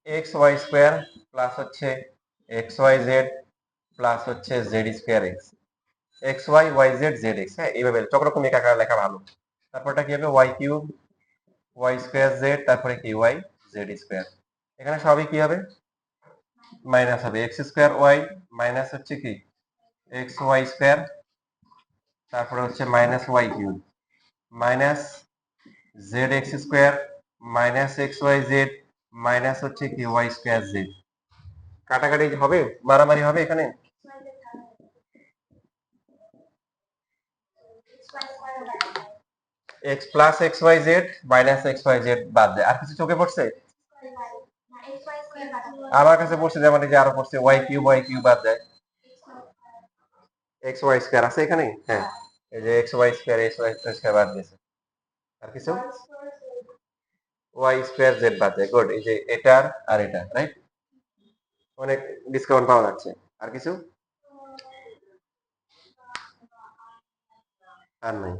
এক্স ওয়াই স্কোয়ার প্লাস হচ্ছে এক্স ওয়াই জেড প্লাস হচ্ছে z square x, x y y z z x. হ্যাঁ, এইভাবে চক্রক্রমিক আকারে লেখা ভালো। তারপরটা কি হবে? Y cube y square z, তারপরে কি ওয়াই জেড স্কোয়ার। এখানে সবই কি হবে? মাইনাস হবে। এক্স স্কোয়ার ওয়াই মাইনাস হচ্ছে কি এক্স ওয়াই স্কোয়ার, তারপরে হচ্ছে minus y cube minus z x square minus x y z minus হচ্ছে কি ওয়াই স্কোয়ার জেড। কাটাকাটি হবে, মারামারি হবে এখানে। X plus x y z minus x y z বাদ দেয়। আর কিছু চোখে পড়ছে? আমার কাছে পড়ছে যেমন এই যে আরো পড়ছে ওয়াই কিউব বাদ দেয়, এক্স ওয়াই স্কোয়ার আছে এখানে। হ্যাঁ, এই যে x y square x y square বাদ দিয়েছে। আর কিছু? ওয়াই স্কোয়ার জেড বাদ দেয়। গুড। এই যে এটার আর এটা, রাইট? অনেক ডিসকাউন্ট পাওয়া যাচ্ছে। আর কিছু? আর নাই।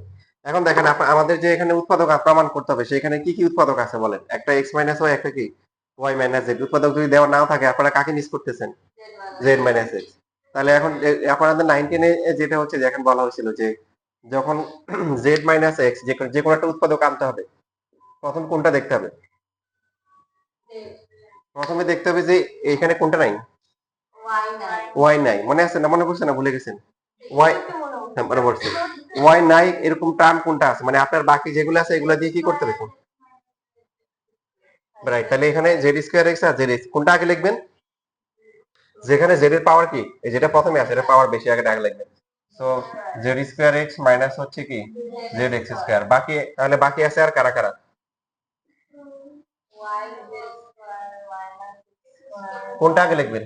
এখন দেখেন আমাদের যে এখানে উৎপাদক প্রমাণ করতে হবে, সেখানে কি কি উৎপাদক আছে বলেন? একটা এক্স মাইনাস ওয়াই, একটা কি ওয়াই মাইনাস জেড। উৎপাদক যদি দেওয়া নাও থাকে, আপনারা কাকে মিস করতেছেন? Z minus x. তাহলে এখন আপনাদের 19 যেটা হচ্ছে যে এখন বলা হয়েছিল যে যখন জেড মাইনাস এক্স যে কোনো একটা উৎপাদক আনতে হবে, প্রথম কোনটা দেখতে হবে? প্রথমে দেখতে হবে যে এখানে কোনটা নাই, ওয়াই নাই। মনে আছে না? মনে পড়ছে না? ভুলে গেছেন? ওয়াই, হ্যাঁ মনে পড়ছে। ওয়াই নাই এরকম টার্ম কোনটা আছে, মানে আপনার বাকি যেগুলো আছে এগুলো দিয়ে কি করতে হবে? রাইট। তাহলে এখানে জেড স্কোয়ার এক্স আর জেড এক্স কোনটা আগে লিখবেন? যেখানে জেড এর পাওয়ার কি, এই যেটা প্রথমে আছে এটা পাওয়ার বেশি, আগে লিখবেন। So Z square x minus হচ্ছে কি জেড এক্স স্কোয়ার। বাকি তাহলে বাকি আছে আর কারা কারা? কোনটা আগে লিখবেন?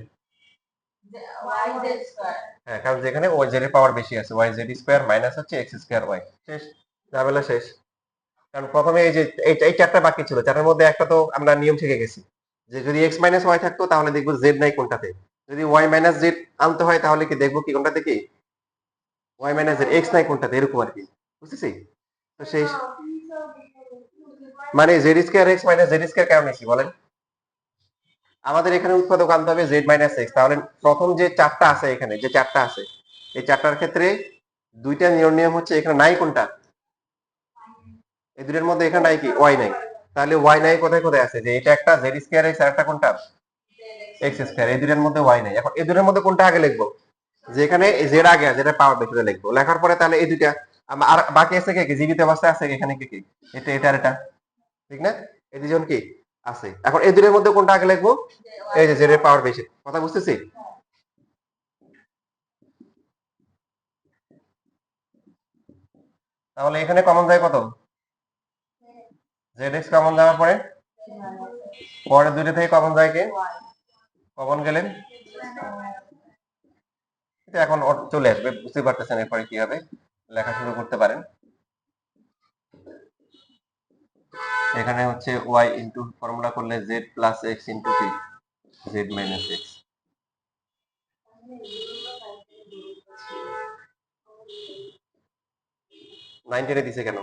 হ্যাঁ, কারণ যেখানে ওয়াই জেড এর পাওয়ার বেশি আছে, ওয়াই জেড স্কোয়ার মাইনাস হচ্ছে এক্স স্কোয়ার ওয়াই। শেষ, ঝামেলা শেষ। কারণ প্রথমে এই যে এই চারটা বাকি ছিল, চারটার মধ্যে একটা তো আমরা নিয়ম শিখে গেছি যে যদি এক্স মাইনাস ওয়াই থাকতো তাহলে দেখবো জেড নাই কোনটাতে। যদি ওয়াই মাইনাস জেড আনতে হয় তাহলে কি দেখবো কি কোনটাতে কি ওয়াই মাইনাস জেড, এক্স নাই কোনটাতে, এরকম আর কি। বুঝতেছি? তো সেই মানে Z square x minus z square কেন নিছি বলেন? আমাদের এখানে উৎপাদক আনতে হবে জেড মাইনাস এক্স। তাহলে প্রথম যে চারটা আছে এখানে, যে চারটা আছে এই চারটার ক্ষেত্রে দুইটা নিয়ম হচ্ছে এখানে নাই কোনটা, এই দুটোর মধ্যে এখানে নাই কি ওয়াই নাই। তাহলে ওয়াই নাই কোথায় কোথায় আছে? যে এটা একটা জেড স্কোয়ার এক্স আর একটা কোনটা এক্স স্কোয়ার। এই দুটোর মধ্যে ওয়াই নাই। এখন এই দুটোর মধ্যে কোনটা আগে লিখবো? যেখানে জেড আগে আছে, যেটা পাওয়ার বেশি লিখবো। লেখার পরে তাহলে এই দুইটা আর বাকি আছে কে কি জীবিত অবস্থায় আছে এখানে কি কি এটা এটা আর এটা, ঠিক না? এই দুজন কি আছে। এখন এই দুটোর মধ্যে কোনটা আগে লিখবো? এই যে জেড এর পাওয়ার বেশি। কথা বুঝতেছি? তাহলে এখানে কমন যায় কত? জেড এক্স কমন যাওয়ার পরে পরের দুইটা থেকে কমন যায় কে? কমন গেলেন এটা এখন চলে আসবে, বুঝতে পারতেছেন এরপরে কি হবে। লেখা শুরু করতে পারেন। এখানে হচ্ছে ওয়াই ইন্টু ফর্মুলা করলে জেড প্লাস এক্স ইন্টু কি জেড মাইনাস এক্স। 19 দিছে কেন?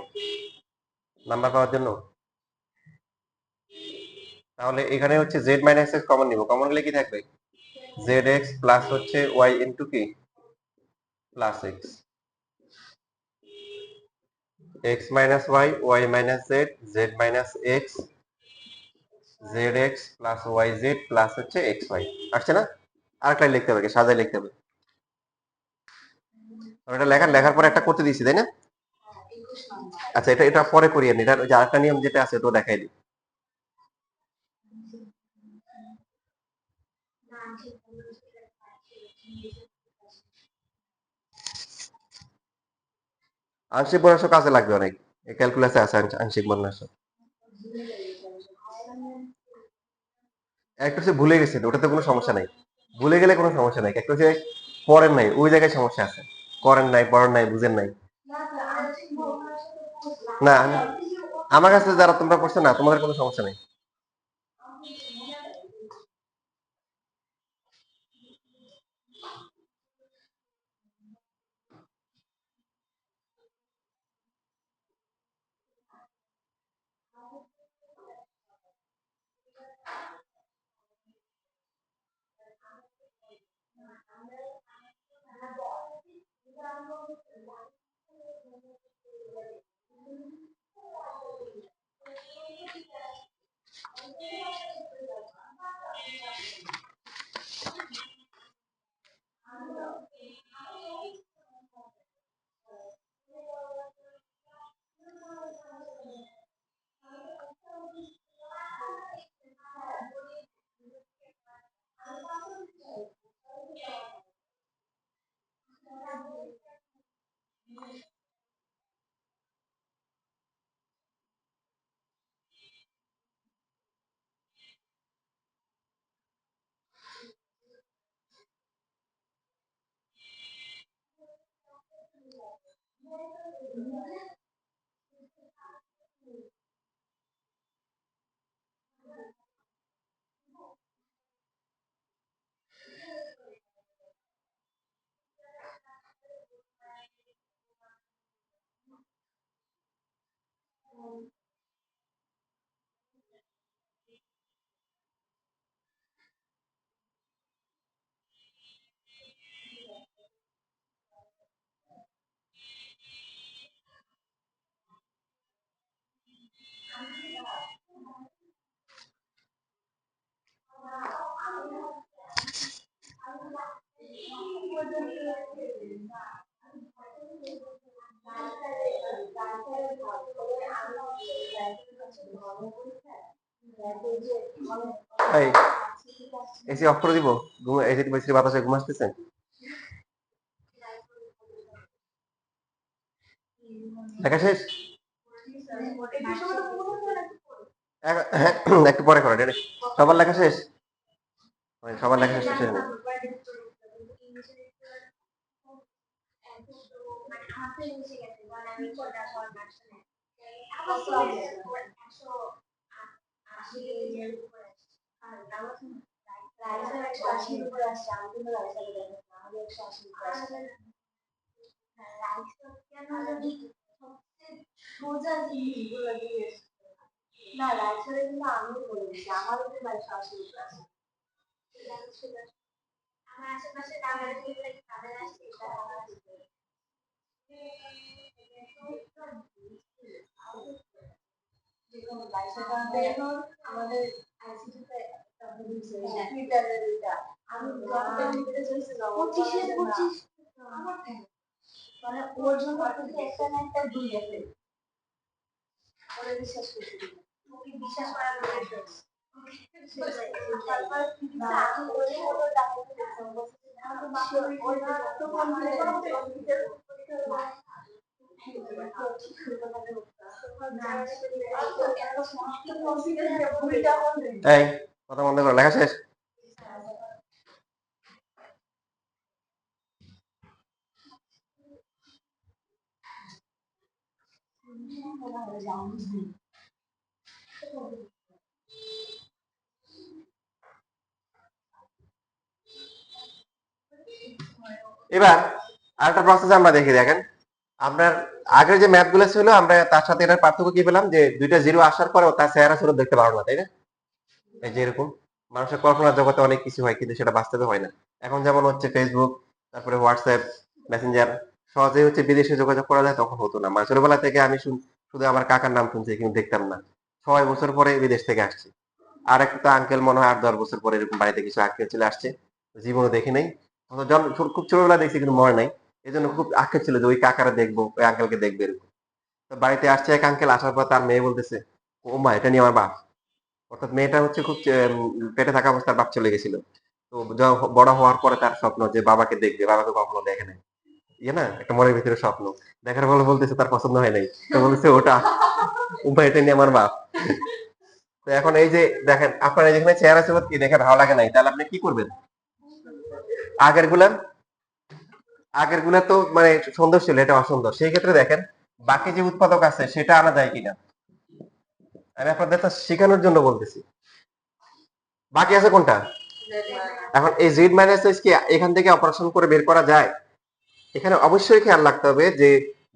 নাম্বার পাওয়ার জন্য? তাহলে এখানে হচ্ছে জেড মাইনাস এক্স কমন নিব। কমন নিলে কি থাকবে? জেড এক্স প্লাস হচ্ছে ওয়াই ইন্টু কি plus x, x minus Y Y minus z z minus x z x plus y z plus হচ্ছে এক্স ওয়াই। আসছে না? আরেকটা লিখতে হবে, সাজায় লিখতে হবে। এটা লেখার পরে একটা করতে দিয়েছি তাই না? আচ্ছা, এটা এটা পরে করিয়ে নি। এটা ওই যে আরেকটা নিয়ম যেটা আছে ওটা দেখাই দিই। আংশিক ভগ্নাংশ কাজে লাগবে অনেক, ক্যালকুলাসে আছে আংশিক ভগ্নাংশ। একটা হচ্ছে ভুলে গেছেন, ওটাতে কোনো সমস্যা নাই। ভুলে গেলে কোনো সমস্যা নাই। একটা হচ্ছে পড়েন নাই, ওই জায়গায় সমস্যা আছে। করেন নাই, পড়েন নাই, বুঝেন নাই। না আমার কাছে যারা তোমরা পড়ছো না, তোমাদের কোনো সমস্যা নেই। এই এসি অফ করে দিব, এসি বেশি বাতাসে ঘুম আসতেছে। লেখা শেষ? হ্যাঁ, একটু পরে করো, সবার লেখা শেষ? সবার লেখা শেষ হয়নি? এই কথা বন্ধ করো, লেখা শেষ? এবার আরেকটা প্রসেস আমরা দেখি, দেখেন আপনার আগের যে ম্যাথ গুলো ছিল আমরা তার সাথে এটার পার্থক্য কি পেলাম, যে দুইটা জিরো আসার পরেও তার চেহারা স্বরূপ দেখতে পারো না, তাই না? এই যে এরকম মানুষের কল্পনার জগতে অনেক কিছু হয় কিন্তু সেটা বাস্তবে হয় না। এখন যেমন হচ্ছে ফেসবুক, তারপরে হোয়াটসঅ্যাপ, মেসেঞ্জার, সহজেই হচ্ছে বিদেশে যোগাযোগ করা যায়, তখন হতো না। মানে ছোটবেলা থেকে আমি শুধু আমার কাকার নাম শুনছি কিন্তু দেখতাম না, 6 বছর পরে বিদেশ থেকে আসছি। আর একটা আঙ্কেল মনে হয় 8-10 বছর পরে এরকম বাড়িতে কিছু আঙ্কেল চলে আসছে, জীবনে দেখি নাই। খুব ছোটবেলা দেখছি কিন্তু মনে নাই। এই জন্য খুব আক্ষেপ ছিল যে ওই কাকারা দেখবো, ওই আঙ্কেলকে দেখবে এরকম। তো বাড়িতে আসছে এক আঙ্কেল, আসার পর তার মেয়ে বলতেছে, ও মা এটা নিয়ে আমার বাপ। অর্থাৎ মেয়েটা হচ্ছে খুব পেটে থাকা অবস্থায় বাপ চলে গেছিল। তো বড় হওয়ার পরে তার স্বপ্ন যে বাবাকে দেখবে, বাবাকে কখনো দেখে নাই। ইয়ে না, একটা মনের ভিতরে স্বপ্ন। দেখার ফলে বলতেছে তার পছন্দ হয় নাই, তো বলতেছে ওটা উপায়, এটা নিয়ে আমার বাপ। তো এখন এই যে দেখেন আপনার যেখানে চেহারা ছিল কি দেখে ভালো লাগে নাই, তাহলে আপনি কি করবেন? আগের গুলা আগের গুলা তো মানে সুন্দর ছিল, এটা অসুন্দর। সেই ক্ষেত্রে দেখেন বাকি যে উৎপাদক আছে সেটা আনা যায় কিনা, আমি আপনাদের তো শেখানোর জন্য বলতেছি। বাকি আছে কোনটা? এখন এই জেড মাইনাস এস কি এখান থেকে অপারেশন করে বের করা যায়? এখানে অবশ্যই খেয়াল রাখতে হবে যে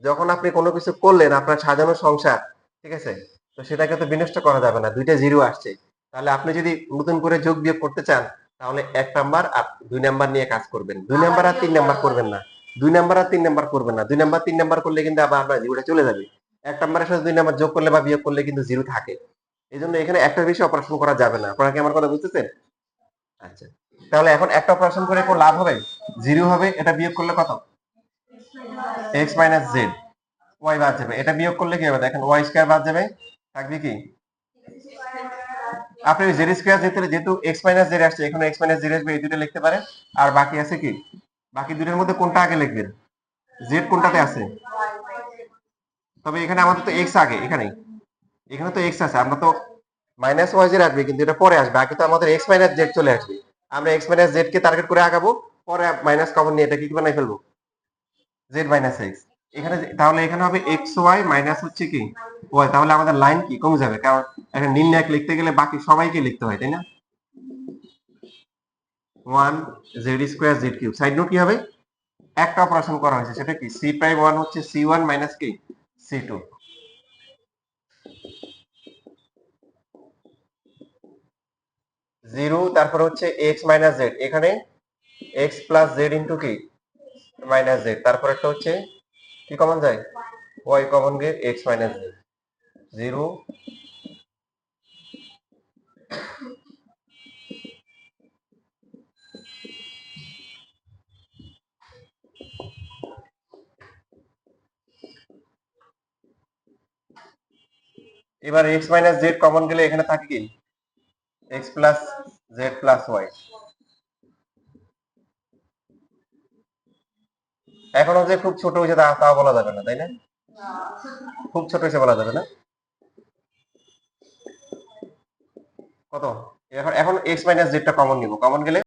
যখন আপনি কোনো কিছু করলেন আপনার সাজানো সংসার, ঠিক আছে, তো সেটাকে তো বিনষ্ট করা যাবে না, দুইটা জিরো আসছে। তাহলে আপনি যদি নতুন করে যোগ বিয়োগ করতে চান তাহলে 1 নাম্বার আর 2 নাম্বার নিয়ে কাজ করবেন, 2 নাম্বার আর 3 নাম্বার করবেন না। 2 নাম্বার আর 3 নাম্বার করবে না। 2 নাম্বার 3 নাম্বার করলে কিন্তু আবার আপনার জিরোটা চলে যাবে। 1 নাম্বারের সাথে 2 নাম্বার যোগ করলে বা বিয়োগ করলে কিন্তু জিরো থাকে। এজন্য এখানে একটার বেশি অপারেশন করা যাবে না। আপনারা কি আমার কথা বুঝতেছেন? আচ্ছা। তাহলে এখন একটা অপারেশন করে কোন লাভ হবে? 0 হবে। এটা বিয়োগ করলে কত? x - z y বাদ যাবে। এটা বিয়োগ করলে কি হবে? দেখেন y স্কয়ার বাদ যাবে। থাকবে কি? আপনি z স্কয়ার যেহেতু x - z আসছে, এখানে x - z আসবে, এই দুটো লিখতে পারেন। আর বাকি আছে কি? বাকি দুটোর মধ্যে কোনটা আগে লিখবেন? z কোনটাতে আছে? তবে এখানে আমাদের তো x আগে, এখানে তো x আছে। আমরা তো মাইনাস ওয়াই জেড আসবে, কিন্তু এটা পরে আসবে। আগে তো আমাদের x - z চলে আসবে। আমরা x - z কে টার্গেট করে আগাবো, পরে মাইনাস কমন নিয়ে এটা কি বানাই ফেলবো? z - x। এখানে তাহলে এখানে হবে x y মাইনাস হচ্ছে কি y। তাহলে আমাদের লাইন কি কমে যাবে, কারণ একটা নির্ণায়ক লিখতে গেলে বাকি সবাইকে লিখতে হয়, তাই না? 1 z square z cube. Side note কি হবে? একটা অপারেশন করা হয়েছে, সেটা কি? c প্রাইম 1 হচ্ছে c1 মাইনাস কি c2। 0 তারপর হচ্ছে x - z, এখানে x প্লাস z ইনটু কি মাইনাস z। তারপর একটা হচ্ছে কি কমন যায়? y কমন গিয়ে x - z। 0। এবার x - z কমন গেলে এখানে থাকে কি x plus z plus y। এখনো যে খুব ছোট হয়েছে তাও বলা যাবে না, তাই না? খুব ছোট হয়েছে বলা যাবে না। কত? এখন x - z টা কমন নিব, কমন গেলে